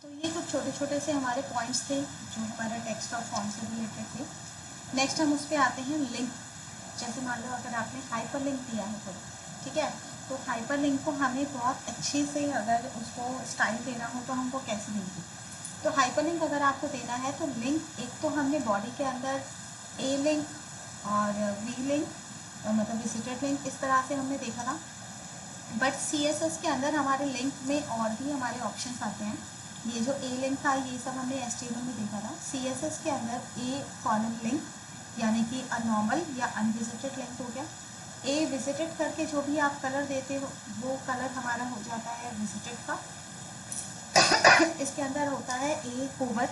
तो ये कुछ छोटे छोटे से हमारे पॉइंट्स थे जो हमारे टेक्स्ट और फॉन्ट से रिलेटेड थे। नेक्स्ट हम उस पर आते हैं लिंक। जैसे मान लो अगर आपने हाइपर लिंक दिया है कोई, ठीक है, तो हाइपर लिंक को हमें बहुत अच्छे से अगर उसको स्टाइल देना हो तो हम वो कैसे देंगे। तो हाइपर लिंक अगर आपको देना है तो लिंक एक तो हमने बॉडी के अंदर ए लिंक और वी लिंक मतलब विजिटेड लिंक इस तरह से हमने देखा था। बट CSS के अंदर हमारे लिंक में और भी हमारे ऑप्शंस आते हैं। ये जो ए लिंक था ये सब हमने HTML में देखा था। CSS के अंदर ए कॉलम लिंक यानी कि अनॉर्मल या अनविजिटेड लिंक हो गया। ए विजिटेड करके जो भी आप कलर देते हो वो कलर हमारा हो जाता है विजिटेड का। इसके अंदर होता है ए होवर,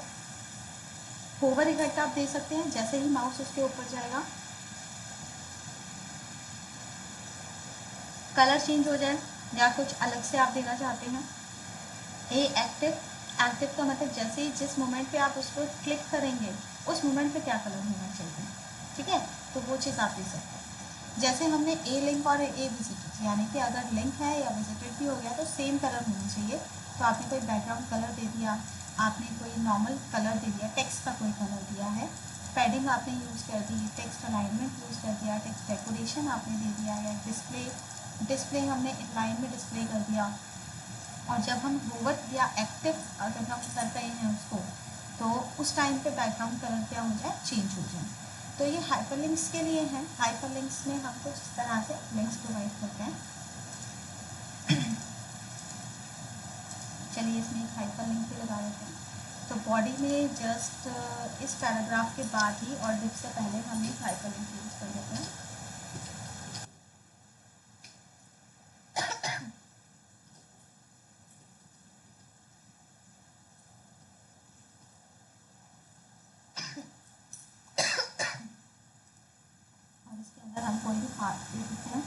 होवर इफेक्ट आप दे सकते हैं, जैसे ही माउस उसके ऊपर जाएगा कलर चेंज हो जाए या कुछ अलग से आप देना चाहते हैं। ए एक्टिव, एक्टिव का मतलब जैसे ही जिस मोमेंट पे आप उस पर क्लिक करेंगे उस मोमेंट पे क्या कलर होना चाहिए, ठीक है, तो वो चीज़ आप दे सकते हैं। जैसे हमने ए लिंक और ए विजिटेड यानी कि अगर लिंक है या विजिटेड भी हो गया तो सेम कलर होना चाहिए। तो आपने कोई बैकग्राउंड कलर दे दिया, आपने कोई नॉर्मल कलर दे दिया, टेक्स्ट का कोई कलर दिया है, पैडिंग आपने यूज़ कर दी, टेक्स्ट अलाइनमेंट यूज़ कर दिया, टेक्स्ट डेकोरेशन आपने दे दिया या डिस्प्ले, डिस्प्ले हमने इनलाइन में डिस्प्ले कर दिया। और जब हम होवर या एक्टिव अगर हम कर रहे हैं उसको तो उस टाइम पे बैकग्राउंड कलर क्या हो जाए, चेंज हो जाए। तो ये हाइपरलिंक्स के लिए है। हाइपरलिंक्स में हम कुछ इस तरह से लिंक्स प्रोवाइड करते हैं। चलिए इसमें एक हाइपरलिंक भी लगा देते हैं। तो बॉडी में जस्ट इस पैराग्राफ के बाद ही और डिप से पहले हम एक हाइपरलिंक यूज़ कर देते हैं। और इसके अंदर हम कोई भी पार्ट दे देते हैं।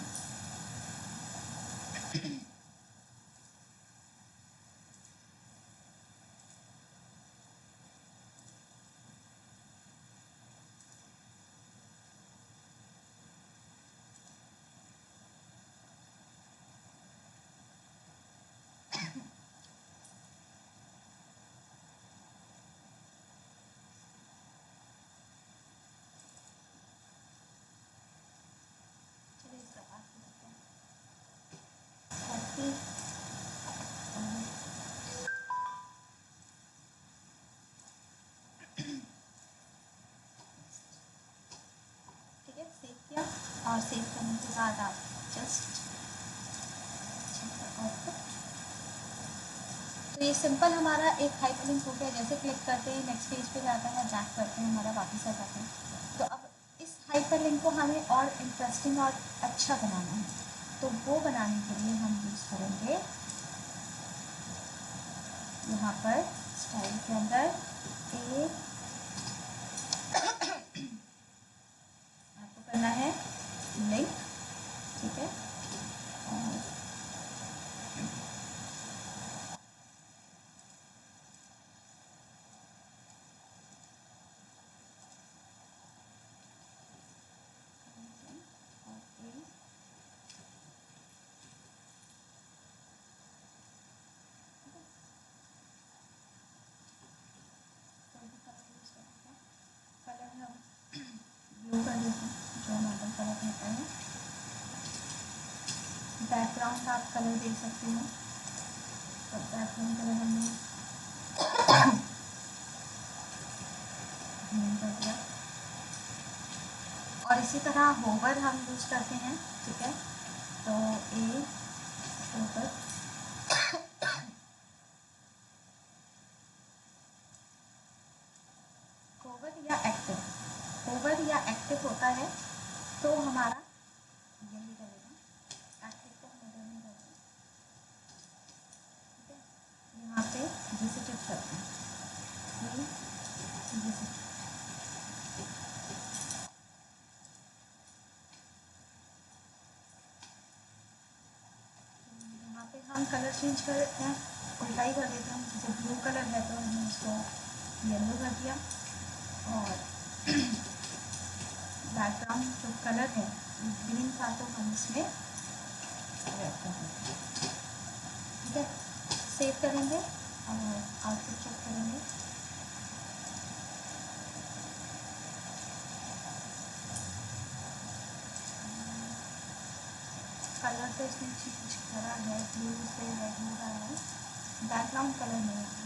चलिए इसका बात करते हैं। ठीक है, सेव किया और सेव करने के बाद आप जस्ट आउटपुट। तो ये सिंपल हमारा एक हाइपरलिंक हो गया। जैसे क्लिक करते हैं नेक्स्ट पेज पे जाता है, बैक करते हैं हमारा वापस आ जाता है। तो अब इस हाइपरलिंक को हमें और इंटरेस्टिंग और अच्छा बनाना है, तो वो बनाने के लिए हम यूज़ करेंगे यहाँ पर स्टाइल के अंदर एक आपको करना है लिंक, ठीक है, और अलग होता है। बैकग्राउंड आप कलर दे सकते हो, तो बैकग्राउंड कलर हमने कर दिया। और इसी तरह होवर हम यूज़ करते हैं, ठीक है। तो ए होवर, होवर या एक्टिव, होवर या एक्टिव होता है तो हमारा यही रहेगा, एक्टिव को हम इधर नहीं रहेगा, ठीक है। यहाँ पे विजिटेड करते हैं, ये विजिट, यहाँ पे हम कलर चेंज कर देते हैं, उल्टा ही कर देते हैं। जैसे ब्लू कलर है तो हमने इसको येलो कर दिया, और बैकग्राउंड जो कलर है ग्रीन था तो हम इसमें रेड कर देते हैं, ठीक है। सेव करेंगे और आउटपुट चेक करेंगे। कलर तो इसमें चेंज करा है, ब्लू से रेड हो रहा है, बैकग्राउंड कलर नहीं आ रहा।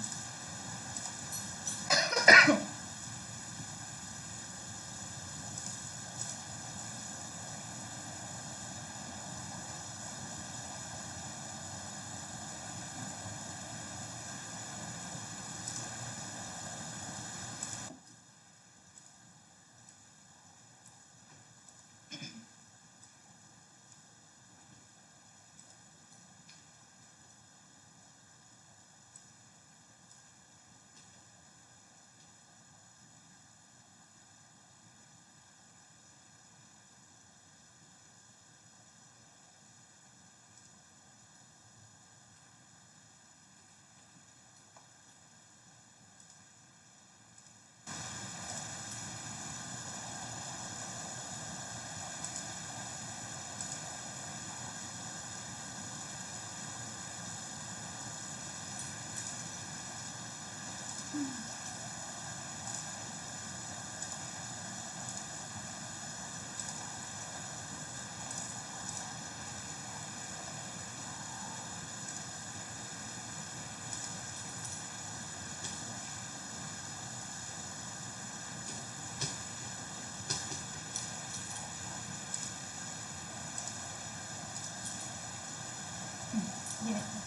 ये देखो,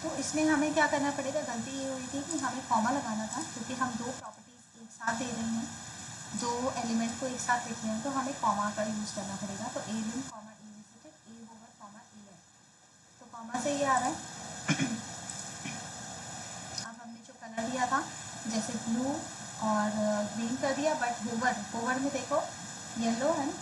तो इसमें हमें क्या करना पड़ेगा, गलती ये हुई थी कि हमें कॉमा लगाना था, क्योंकि हम दो प्रॉपर्टीज एक साथ दे रहे हैं, दो एलिमेंट को एक साथ लिख रहे हैं, तो हमें कॉमा का यूज़ करना पड़ेगा। तो ए लिम कॉमा ए विजिटेड, ए होवर कॉमा ए है, तो कॉमा से ये आ रहा है। अब हमने जो कलर दिया था जैसे ब्लू और ग्रीन कर दिया, बट होवर, होवर में देखो येलो एंड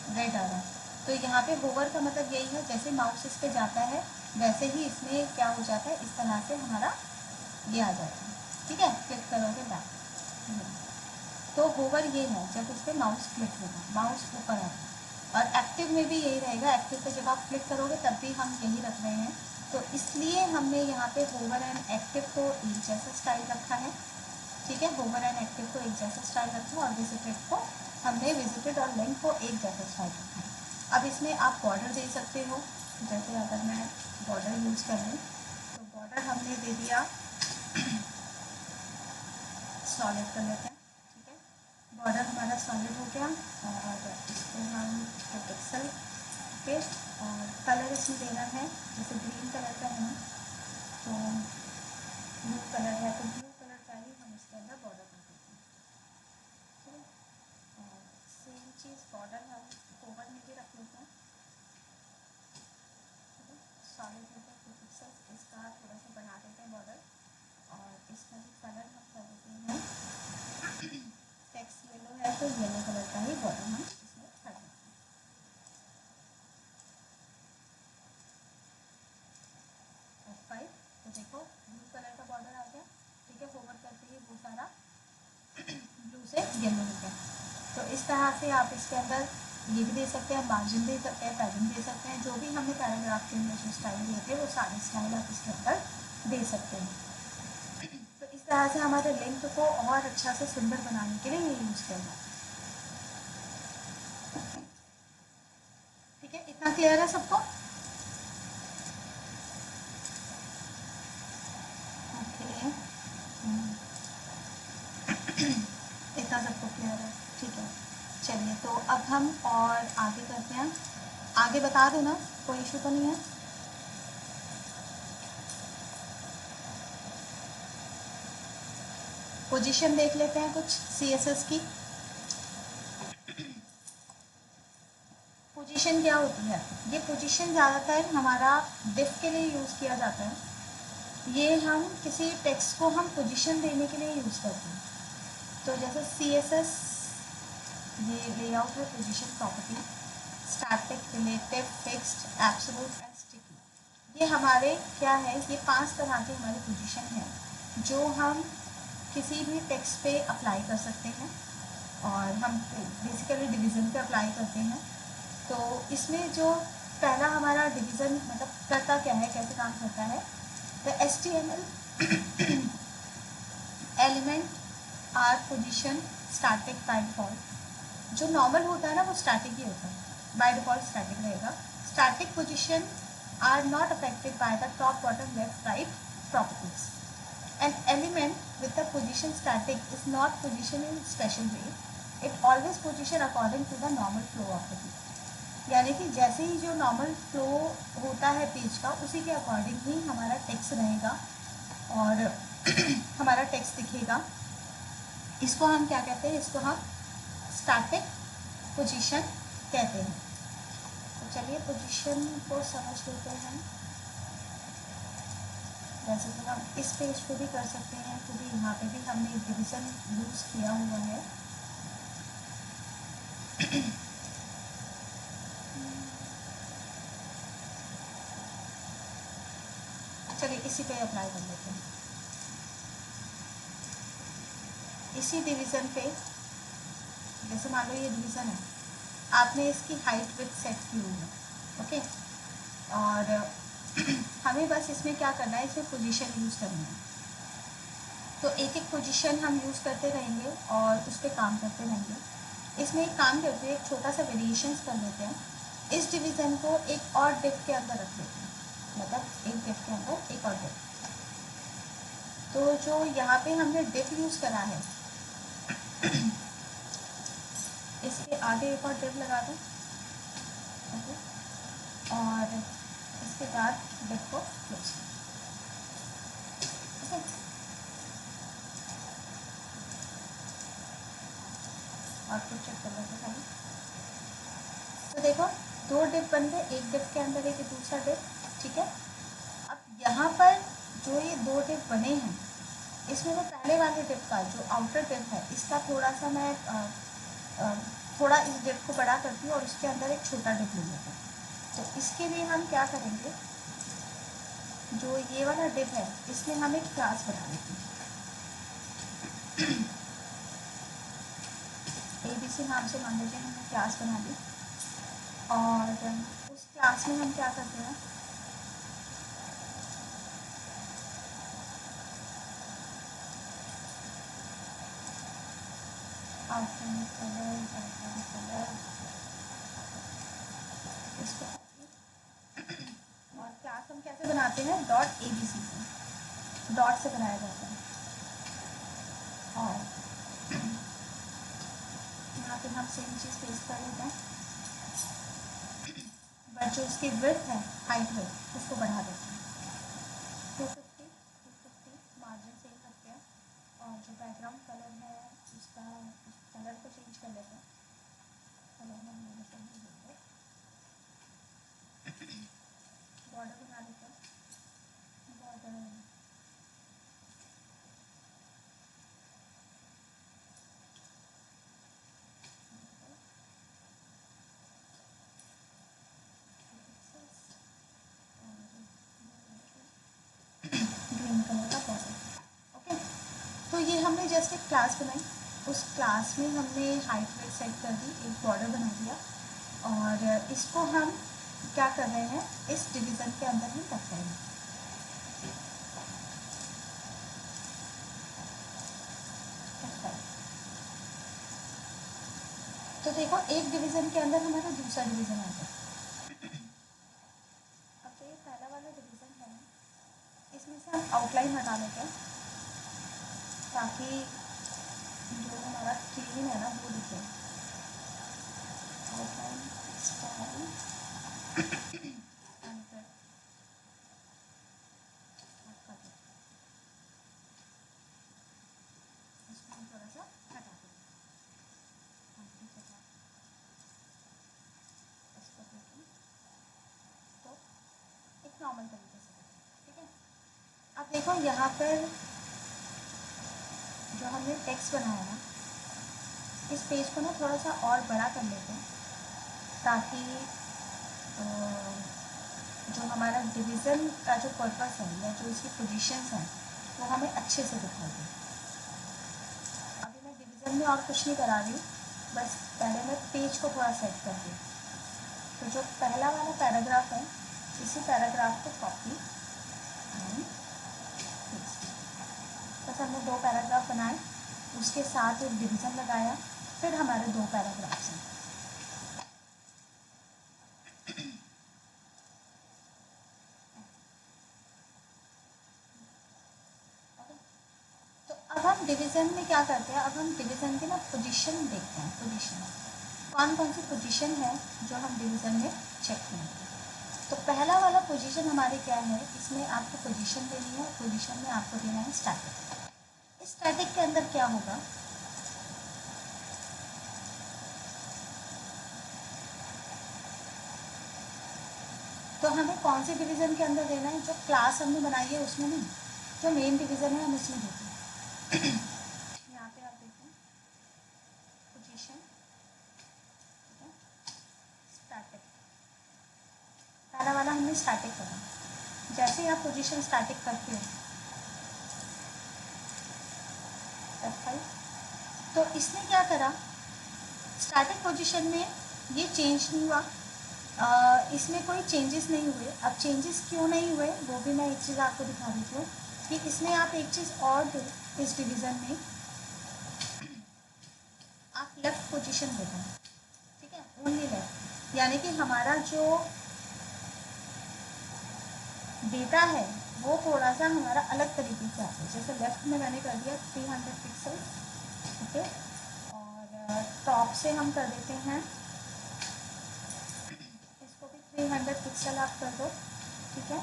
रेड आ रहा है। तो यहाँ पे होवर का मतलब यही है, जैसे माउस इस पे जाता है वैसे ही इसमें क्या हो जाता है, इस तरह से हमारा ये आ जाता है, ठीक है। क्लिक करोगे बैक, तो होवर ये है जब इस पर माउस क्लिक होगा, माउस ऊपर आता है। और एक्टिव में भी यही रहेगा, एक्टिव पे जब आप क्लिक करोगे तब भी हम यही रख रहे हैं, तो इसलिए हमने यहाँ पे होवर एंड एक्टिव को एक जैसा स्टाइल रखा है, ठीक है। होवर एंड एक्टिव को एक जैसा स्टाइल रखा है, और विजिटेड को हमने विजिटेड और लिंक को एक जैसा स्टाइल रखा है। अब इसमें आप बॉर्डर दे सकते हो, जैसे अगर मैं बॉर्डर यूज़ कर लूँ तो बॉर्डर हमने दे दिया सॉलिड कर लेते हैं, ठीक है। बॉर्डर हमारा सॉलिड हो गया, और इसको हम पिक्सल पे, और कलर इसमें देना है, जैसे ग्रीन कलर का है ना, तो ब्लू कलर है तो ब्लू कलर का ही हम इसके अंदर बॉर्डर कर देते हैं, ठीक है। और सेम चीज़ बॉर्डर हम ओवर में भी रख लेते हैं, ठीक है। सॉलिड होता है पिक्सल, इसका थोड़ा सा बना देते हैं बॉर्डर, और इसका जो कलर हम कर देते हैं टेक्स्ट येलो है तो येलो कलर का ही बॉर्डर हम इसमें कर देते हैं। F5, तो देखो ब्लू कलर का बॉर्डर आ गया, ठीक है। होवर करते ही वो सारा ब्लू से येलो हो गया। तो इस तरह से आप इसके अंदर ये भी दे सकते हैं, मार्जिन दे सकते हैं, पैडिंग दे सकते हैं, जो भी हमने पैराग्राफ के अंदर जो स्टाइल दिए थे वो सारे स्टाइल आप इसके अंदर दे सकते हैं। तो इस तरह से हमारे लिंक को और अच्छा से सुंदर बनाने के लिए ये यूज़ किया जाता है। क्लियर है सबको? ओके, इतना सबको क्लियर है, ठीक है। चलिए, तो अब हम और आगे करते हैं। आगे बता दो ना, कोई इशू तो नहीं है? पोजीशन देख लेते हैं कुछ सीएसएस की। पोजीशन क्या होती है? ये पोजीशन ज़्यादातर हमारा डिफ के लिए यूज़ किया जाता है। ये हम किसी टेक्स्ट को हम पोजीशन देने के लिए यूज़ करते हैं। तो जैसे सीएसएस, ये लेआउट है position property, static, relative, fixed, absolute and sticky. ये हमारे क्या है, ये 5 तरह के हमारे पोजीशन हैं जो हम किसी भी टेक्स्ट पे अप्लाई कर सकते हैं, और हम बेसिकली डिवीज़न पे अप्लाई करते हैं। तो इसमें जो पहला हमारा डिवीज़न मतलब करता क्या है, कैसे काम करता है? The HTML element are position static by default. जो नॉर्मल होता है ना, वो स्टैटिक ही होता है, बाय डिफ़ॉल्ट स्टैटिक रहेगा। Static position are not affected by the top, bottom, left, right properties. An element with the position static is not positioned in special way. It always position according to the normal flow of the page. यानी कि जैसे ही जो normal flow होता है page का, उसी के according ही हमारा टेक्स्ट रहेगा और हमारा टेक्स्ट दिखेगा। इसको हम क्या कहते हैं? इसको हम स्टैटिक पोजीशन कहते हैं। तो चलिए पोजीशन को समझ लेते हैं। वैसे तो हम इस पेज पे भी कर सकते हैं, क्योंकि यहाँ पे भी हमने डिवीज़न यूज़ किया हुआ है। चलिए इसी पे अप्लाई कर लेते हैं। इसी डिवीज़न पे, जैसे मान लो ये डिवीज़न है, आपने इसकी हाइट विड्थ सेट की हुई है, ओके। और हमें बस इसमें क्या करना है, इसमें पोजीशन यूज़ करनी है। तो एक एक पोजीशन हम यूज़ करते रहेंगे और उस पर काम करते रहेंगे। इसमें एक काम करते हैं, एक छोटा सा वेरिएशंस कर लेते हैं। इस डिवीज़न को एक और डिफ के अंदर रख लेते हैं, मतलब एक डिफ के अंदर एक और डिफ। तो जो यहाँ पे हमने डिफ यूज़ करा है, इसके आगे एक और डिफ लगा दें, ओके। और इसके बाद डिफ को क्लोज, ओके। और कुछ चेक कर लेते हैं। तो देखो, 2 डिफ बन गए, एक डिफ के अंदर एक दूसरा डिफ, ठीक है। अब यहाँ पर जो ये 2 डिफ बने हैं, इसमें तो पहले वाले डिफ का जो आउटर डिफ है, इसका थोड़ा सा मैं थोड़ा इस डिफ को बड़ा करती हूँ और उसके अंदर एक छोटा डिफ ले लेता हूँ। तो इसके लिए हम क्या करेंगे, जो ये वाला डिफ है, इसमें हम एक क्लास बना लेते हैं। ABC नाम से मान लीजिए हमने क्लास बना ली, और उस क्लास में हम क्या करते हैं, आउटलाइन कलर इसको, और क्लास हम कैसे बनाते हैं, .abc से, डॉट से बनाया जाता है। और यहाँ पे हम सेम चीज़ पेस्ट कर लेते हैं, बट जो उसकी विड्थ है, हाइट है, उसको बढ़ा देते हैं 250 मार्जिन सेम रखते हैं। और जो बैकग्राउंड कलर है, उसका उस कलर को चेंज कर लेते हैं। कलर में हम बॉर्डर बना लेते हैं, बॉर्डर ग्रीन कलर का बॉर्डर, ओके। तो ये हमने जस्ट एक क्लास बनाई, उस क्लास में हमने हाइट वेट सेट कर दी, एक बॉर्डर बना दिया, और इसको हम क्या कर रहे हैं, इस डिवीज़न के अंदर ही रख रहे हैं। तो देखो, एक डिवीज़न के अंदर हमारा दूसरा डिवीज़न आ गया। इसमें से हम आउटलाइन हटा लेते हैं ताकि जो हमारा क्लीन है ना वो दिखे। आउटलाइन स्टाइल इसको हम थोड़ा सा हटा दें। इसको देखें तो एक नॉर्मल तरीके से देखें, ठीक है। अब देखो यहाँ पर जो हमने टेक्स्ट बनाया ना, इस पेज को ना थोड़ा सा और बड़ा कर लेते हैं ताकि जो हमारा डिवीज़न का जो पर्पस है या जो इसकी पोजीशंस हैं वो हमें अच्छे से दिखाई दे। अभी मैं डिवीज़न में और कुछ नहीं करा रही, बस पहले मैं पेज को थोड़ा सेट कर दी। तो जो पहला वाला पैराग्राफ है, इसी पैराग्राफ को कॉपी एंड पेस्ट। बस हमने 2 पैराग्राफ बनाए, उसके साथ एक डिवीज़न लगाया, फिर हमारे 2 पैराग्राफ्स हैं। तो अब हम डिवीज़न में क्या करते हैं, अब हम डिवीज़न की ना पोजीशन देखते हैं। पोजीशन कौन कौन सी पोजीशन है जो हम डिवीज़न में चेक करेंगे। तो पहला वाला पोजीशन हमारे क्या है, इसमें आपको पोजीशन देनी है। पोजीशन में आपको देना है स्टैटिक। इस स्टैटिक के अंदर क्या होगा, तो हमें कौन से डिवीज़न के अंदर देना है, जो क्लास हमने बनाई है उसमें नहीं, जो मेन डिवीज़न है हम उसमें देते हैं। यहाँ पे आप देखें पोजीशन, ठीक है, स्टैटिक। पहला वाला हमने स्टैटिक करा। जैसे ही आप पोजीशन स्टैटिक करते हो F5, तो इसने क्या करा, स्टैटिक पोजीशन में ये चेंज नहीं हुआ, इसमें कोई चेंजेस नहीं हुए। अब चेंजेस क्यों नहीं हुए वो भी मैं एक चीज़ आपको दिखा देती हूँ कि इसमें आप एक चीज़ और दो, इस डिवीज़न में आप लेफ़्ट पोजीशन दे दो, ठीक है, ओनली लेफ़्ट। यानी कि हमारा जो डेटा है वो थोड़ा सा हमारा अलग तरीके से आता है। जैसे लेफ़्ट में मैंने कर दिया 300 पिक्सल, ओके, और टॉप से हम कर देते हैं, इसको भी 300 पिक्सल आप कर दो, ठीक है।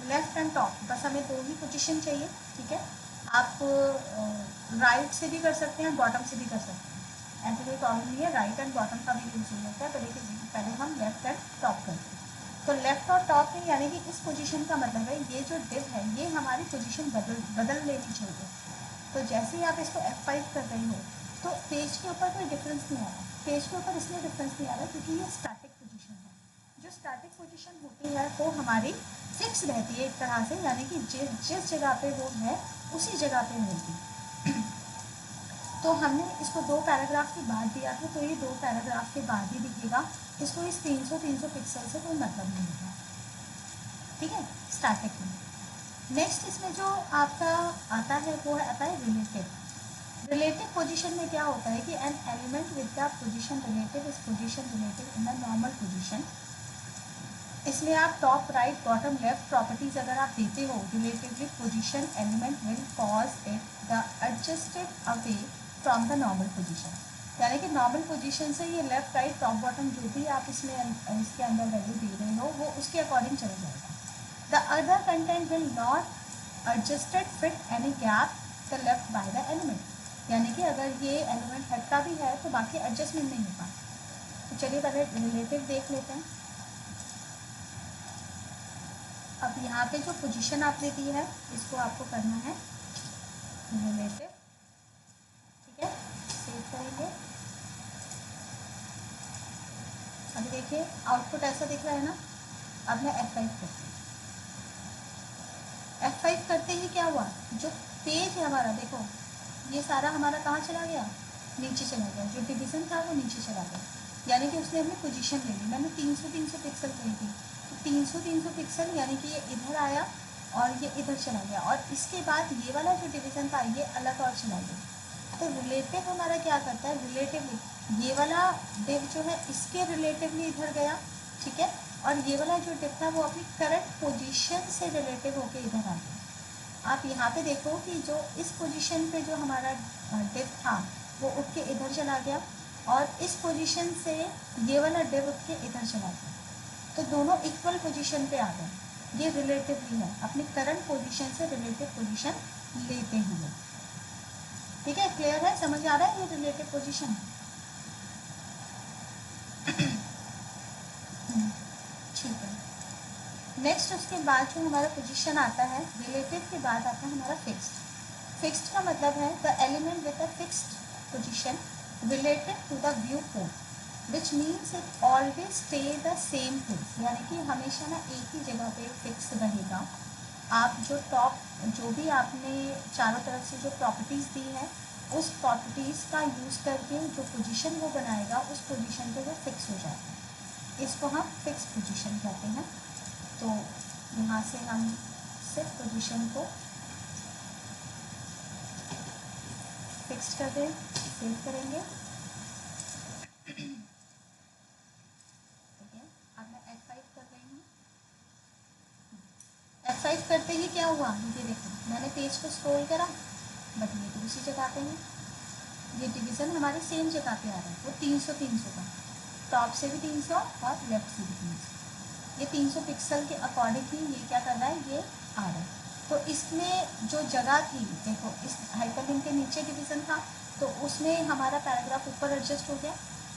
लेफ़्ट एंड टॉप, बस हमें 2 ही पोजीशन चाहिए, ठीक है। आप राइट से भी कर सकते हैं, बॉटम से भी कर सकते हैं, ऐसे कोई प्रॉब्लम नहीं है। राइट एंड बॉटम का भी यूज़ हो सकता है, तो देखिए पहले हम लेफ़्ट एंड टॉप करते हैं। तो लेफ़्ट और टॉप में यानी कि इस पोजीशन का मतलब है ये जो डिव है ये हमारी पोजीशन बदल लेनी चाहिए। तो जैसे ही आप इसको F5 कर रही हो तो पेज के ऊपर कोई डिफरेंस नहीं आ रहा। पेज के ऊपर इसलिए डिफरेंस नहीं आ रहा क्योंकि ये स्टैटिक पोजीशन है। जो स्टैटिक पोजीशन होती है वो हमारी फिक्स रहती है एक तरह से, यानी कि जिस जगह पे वो है उसी जगह पे रहेगी। तो हमने इसको 2 पैराग्राफ के बाद दिया था, तो ये 2 पैराग्राफ के बाद ही दिखेगा। इसको इस 300 पिक्सल से कोई मतलब नहीं होगा, ठीक है, स्टैटिक में। नेक्स्ट इसमें जो आपका आता है वो आता है रिलेटिव। रिलेटिव पोजीशन में क्या होता है कि an element with the position relative is position relative in the normal position. इसमें आप top right bottom left properties अगर आप देते हो relatively position element will cause it the adjusted away from the normal position. यानी कि normal position से ये लेफ्ट राइट टॉप बॉटम जो भी आप इसमें इसके अंदर वैल्यू दे रहे हो वो उसके अकॉर्डिंग चला जाएगा। The other content will not adjusted fit any gap the left by the element. यानी कि अगर ये एलिमेंट हटता भी है तो बाकी एडजस्टमेंट नहीं होगा। तो चलिए पहले रिलेटिव देख लेते हैं। अब यहाँ पे जो पोजीशन आपने दी है इसको आपको करना है रिलेटिव, ठीक है, सेव करेंगे। अभी देखिए आउटपुट ऐसा दिख रहा है ना। अब मैं F5 करती हूँ। F5 करते ही क्या हुआ, जो पेज है हमारा देखो ये सारा हमारा कहाँ चला गया, नीचे चला गया। जो डिवीज़न था वो नीचे चला गया, यानी कि उसने अपनी पोजीशन ले ली। मैंने 300 पिक्सल कही थी, तो 300 पिक्सल यानी कि ये इधर आया और ये इधर चला गया, और इसके बाद ये वाला जो डिवीज़न था ये अलग और चला गया। तो रिलेटिव हमारा क्या करता है, रिलेटिवली ये वाला डिव जो है इसके रिलेटिवली इधर गया, ठीक है, और ये वाला जो डिप था वो अपनी करंट पोजीशन से रिलेटिव होके इधर आ गया। आप यहाँ पे देखो कि जो इस पोजीशन पे जो हमारा डिप था वो उठ के इधर चला गया, और इस पोजीशन से ये वाला डिप उठ के इधर चला गया, तो दोनों इक्वल पोजीशन पे आ गए। ये रिलेटिवली है, अपनी करंट पोजीशन से रिलेटिव पोजीशन लेते हुए। ठीक है, क्लियर है, समझ आ रहा है ये रिलेटिव पोजीशन? ठीक है। नेक्स्ट उसके बाद जो हमारा पोजीशन आता है, रिलेटिव के बाद आता है हमारा फिक्स्ड। फिक्स्ड का मतलब है the element with a fixed position related to the viewport, which means it always stay the same place, यानी कि हमेशा ना एक ही जगह पे फिक्स रहेगा। आप जो जो भी आपने चारों तरफ से जो प्रॉपर्टीज़ दी है, उस प्रॉपर्टीज़ का यूज़ करके जो पोजीशन वो बनाएगा उस पोजीशन पे वो फिक्स हो जाएगा। इसको हम फिक्स पोजीशन कहते हैं। तो यहाँ से हम सिर्फ पोजीशन को फिक्स कर दें, सेव करेंगे। ठीक है, अब मैं F5 कर रही हूँ। F5 करते ही क्या हुआ, ये देखो मैंने पेज को स्क्रॉल करा, बट ये दूसरी जगह पे है। ये डिवीज़न हमारे सेम जगह पे आ रहा है, वो 300 300 का, टॉप से भी 300 और लेफ्ट से भी 300। ये 300 पिक्सल के अकॉर्डिंग ही ये क्या कर रहा है, ये आ रहा है। तो इसमें जो जगह थी, देखो इस हाइपरलिंक के नीचे डिवीज़न था, तो उसमें हमारा पैराग्राफ ऊपर एडजस्ट हो गया,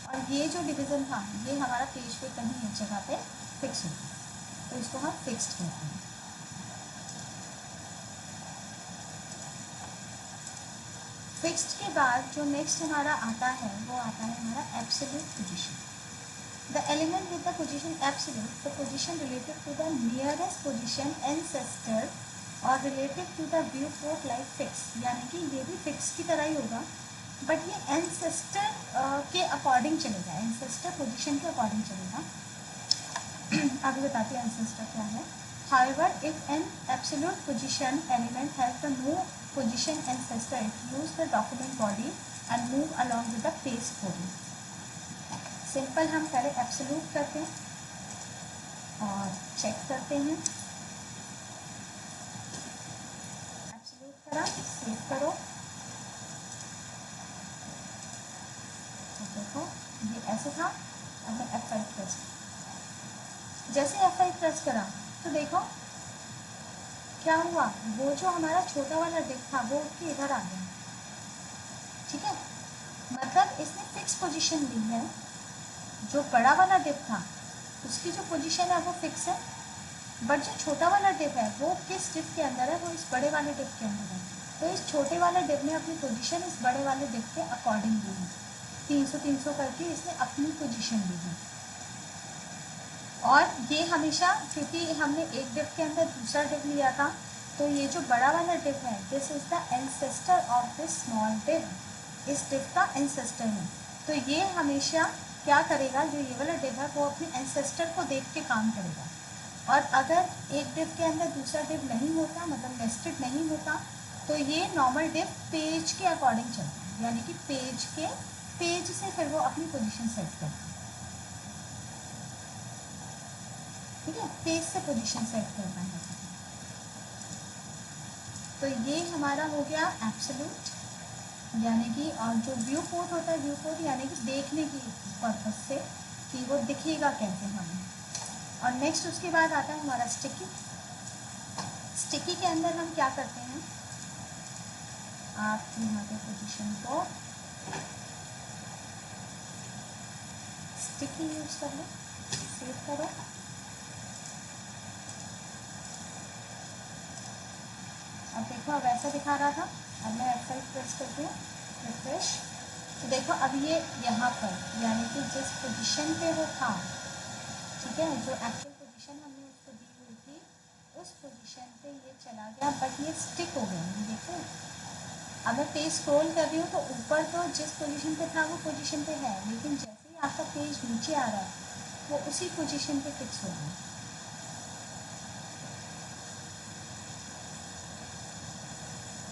और ये जो डिवीज़न था ये हमारा पेज पे कहीं एक जगह पे फिक्स हो गया, तो इसको हम फिक्स्ड कहते हैं। फिक्स्ड के बाद जो नेक्स्ट हमारा आता है वो आता है हमारा absolute position. The element with the position absolute, the position related to the nearest position ancestor और related to the viewport like fix, यानी कि ये भी फिक्स की तरह ही होगा, बट ये एंसेस्टर के अकॉर्डिंग चलेगा, एंसेस्टर पोजीशन के अकॉर्डिंग चलेगा। आगे बताते हैं एंसेस्टर क्या है। However, if an absolute position element has the no position ancestor, it use the document body and move along with the page body. Simple हम पहले एब्सोल्यूट करते हैं और चेक करते हैं। एब्सोल्यूट करा, सेव करो, तो देखो ये ऐसे था। अब मैं F5 प्रेस, जैसे F5 प्रेस करा तो देखो क्या हुआ, वो जो हमारा छोटा वाला डिप था वो उठ के इधर आ गया। ठीक है, मतलब इसने फिक्स पोजीशन ली है। जो बड़ा वाला डिप था उसकी जो पोजीशन है वो फिक्स है, बट जो छोटा वाला डिप है वो किस डिप के अंदर है, वो इस बड़े वाले डिप के अंदर है। तो इस छोटे वाले डिप ने अपनी पोजीशन इस बड़े वाले डिप के अकॉर्डिंग ली है, 300 300 करके इसने अपनी पोजीशन ली है। और ये हमेशा, क्योंकि हमने एक डिप के अंदर दूसरा डिप लिया था, तो ये जो बड़ा वाला डिप है, this is the ancestor of this small div, इस डिप का एंसेस्टर है। तो ये हमेशा क्या करेगा, जो ये वाला डिप है वो अपने एंसेस्टर को देख के काम करेगा। और अगर एक डिप के अंदर दूसरा डिप नहीं होता, मतलब नेस्टेड नहीं होता, तो ये नॉर्मल डिप पेज के अकॉर्डिंग चलता है, यानी कि पेज से फिर वो अपनी पोजीशन सेट करता है। ठीक है, पेज से पोजीशन सेट करना है। तो ये हमारा हो गया एब्सोल्यूट, यानी कि और जो व्यू पोर्ट होता है, व्यू पोर्ट यानी कि देखने की पर्पज से कि वो दिखेगा कैसे हमें। और नेक्स्ट उसके बाद आता है हमारा स्टिकी। स्टिकी के अंदर हम क्या करते हैं, आप यहाँ पे पोजीशन को स्टिकी यूज कर लो, सेव करो। अब देखो अब ऐसा दिखा रहा था, अब मैं F5 प्रेस करती हूँ, रिफ्रेश, तो देखो अब ये यहाँ पर, यानी कि जिस पोजीशन पे वो था, ठीक है, जो एक्चुअल पोजीशन हमने उसको दी हुई थी, उस पोजीशन पे ये चला गया, बट ये स्टिक हो गया। ये देखो अब मैं पेज स्क्रॉल कर रही हूँ तो ऊपर तो जिस पोजीशन पे था वो पोजीशन पे है, लेकिन जैसे ही आपका पेज नीचे आ रहा है वो उसी पोजीशन पे फिक्स हो गया।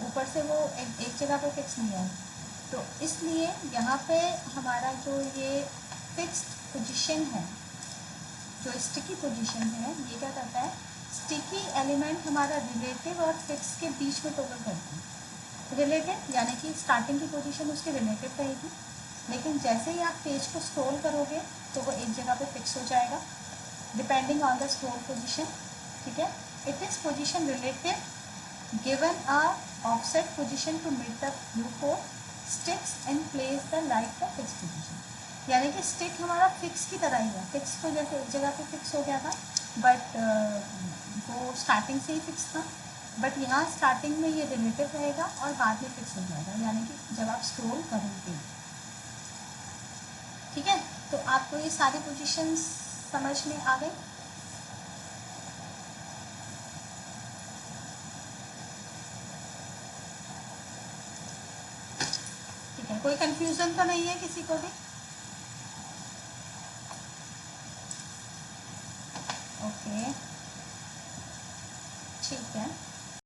ऊपर से वो एक जगह पे फिक्स नहीं है। तो इसलिए यहाँ पे हमारा जो ये फिक्स्ड पोजीशन है, जो स्टिकी पोजीशन है ये क्या करता है, स्टिकी एलिमेंट हमारा रिलेटिव और फिक्स के बीच में टॉगल करता है। रिलेटिव यानी कि स्टार्टिंग की पोजीशन उसकी रिलेटिव रहेगी, लेकिन जैसे ही आप पेज को स्क्रॉल करोगे तो वो एक जगह पे फिक्स हो जाएगा depending on the scroll position. ठीक है, it is position relative given a offset position to make the view four sticks and place the like the fix position. यानी कि स्टिक हमारा फिक्स की तरह ही है, फिक्स तो जैसे एक जगह पे फिक्स हो गया था, बट वो स्टार्टिंग से ही फिक्स था, बट यहाँ स्टार्टिंग में ये रिलेटिव रहेगा और बाद में फिक्स हो जाएगा, यानी कि जब आप स्क्रॉल करोगे। ठीक है, तो आपको ये सारी पोजीशंस समझ में आ गई। ठीक है, कोई कंफ्यूजन तो नहीं है किसी को भी? ओके, ठीक है।